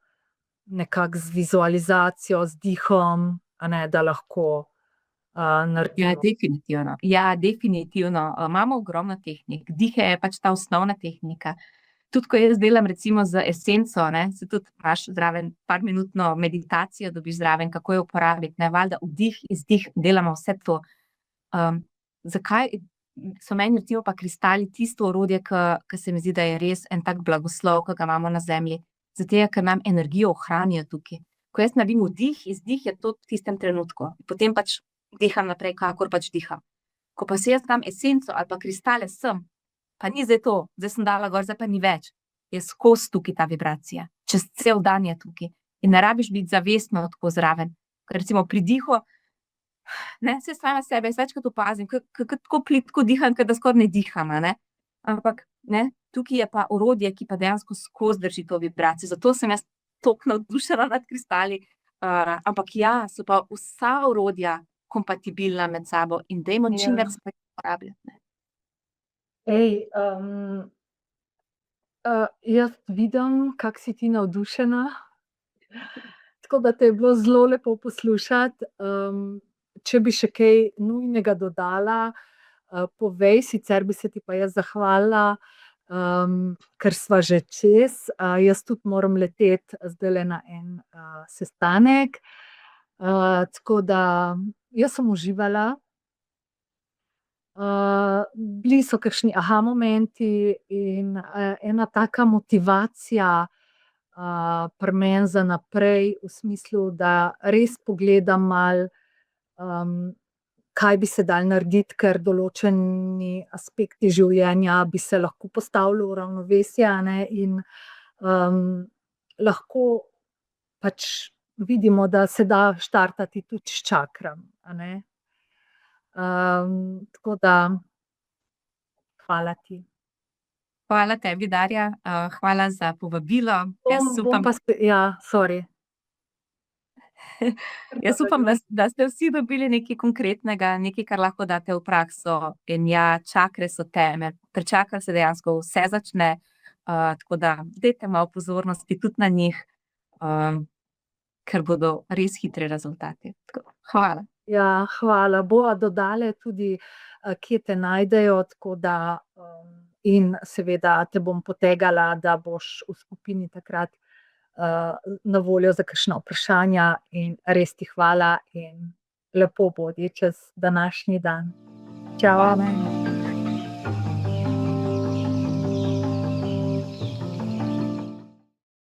nekako z vizualizacijo, z dihom, da lahko naredimo. Ja, definitivno. Imamo ogromno tehnik. Dih je pač ta osnovna tehnika. Tudi, ko jaz delam recimo z esenco, se tudi imaš zraven parminutno meditacijo, dobiš zraven, kako jo uporabiti, valjda vdih, izdih, delamo vse to. Zakaj so meni recimo pa kristali tisto orodje, ki se mi zdi, da je res en tak blagoslov, ki ga imamo na zemlji, zato ker nam energijo ohranijo tukaj. Ko jaz naredim vdih, izdih, je to v tistem trenutku. Potem pač diham naprej, kakor pač diham. Ko pa se jaz dam esenco ali pa kristale sem, pa ni zdaj to, zdaj sem dala gor, zdaj pa ni več. Je skozi tukaj ta vibracija. Čez cel dan je tukaj. In ne rabiš biti zavestno tako zraven. Ker recimo pri dihu, se sama sebe, jaz večkrat opazim, kako plitko diham, da skoraj ne diham, ampak, tukaj je pa orodje, ki pa dejansko skozi drži to vibracijo. Zato sem jaz toliko navdušena nad kristali. Ampak ja, so pa vsa orodja kompatibilna med sabo in dajmo čim več uporabljati. Jaz vidim, kako si ti navdušena. Tako da te je bilo zelo lepo poslušati. Če bi še kaj nujnega dodala, povej, sicer bi se ti pa jaz zahvalila, ker sva že čez. Jaz tudi moram leteti zdajle na en sestanek. Tako da jaz sem uživala. Bili so kakšni aha momenti in ena taka motivacija pri meni za naprej, v smislu, da res pogledam malo, kaj bi se dalo narediti, ker določeni aspekti življenja bi se lahko postavili v ravnovesje, in lahko pač vidimo, da se da štartati tudi s čakram, tako da hvala ti. Hvala tebi, Darja, hvala za povabilo. Sorry. Jaz upam, da ste vsi dobili nekaj konkretnega, nekaj, kar lahko date v prakso. In ja, čakre so temelj. Pri čakrah se dejansko vse začne, tako da dajte malo pozornosti tudi na njih, ker bodo res hitri rezultati. Tako, hvala. Ja, hvala. Bova dodale tudi, kje te najdejo, tako da, in seveda te bom potegala, da boš v skupini takrat, na voljo za kakšna vprašanja in res ti hvala in lepo bodi čez današnji dan. Čao. Hvala.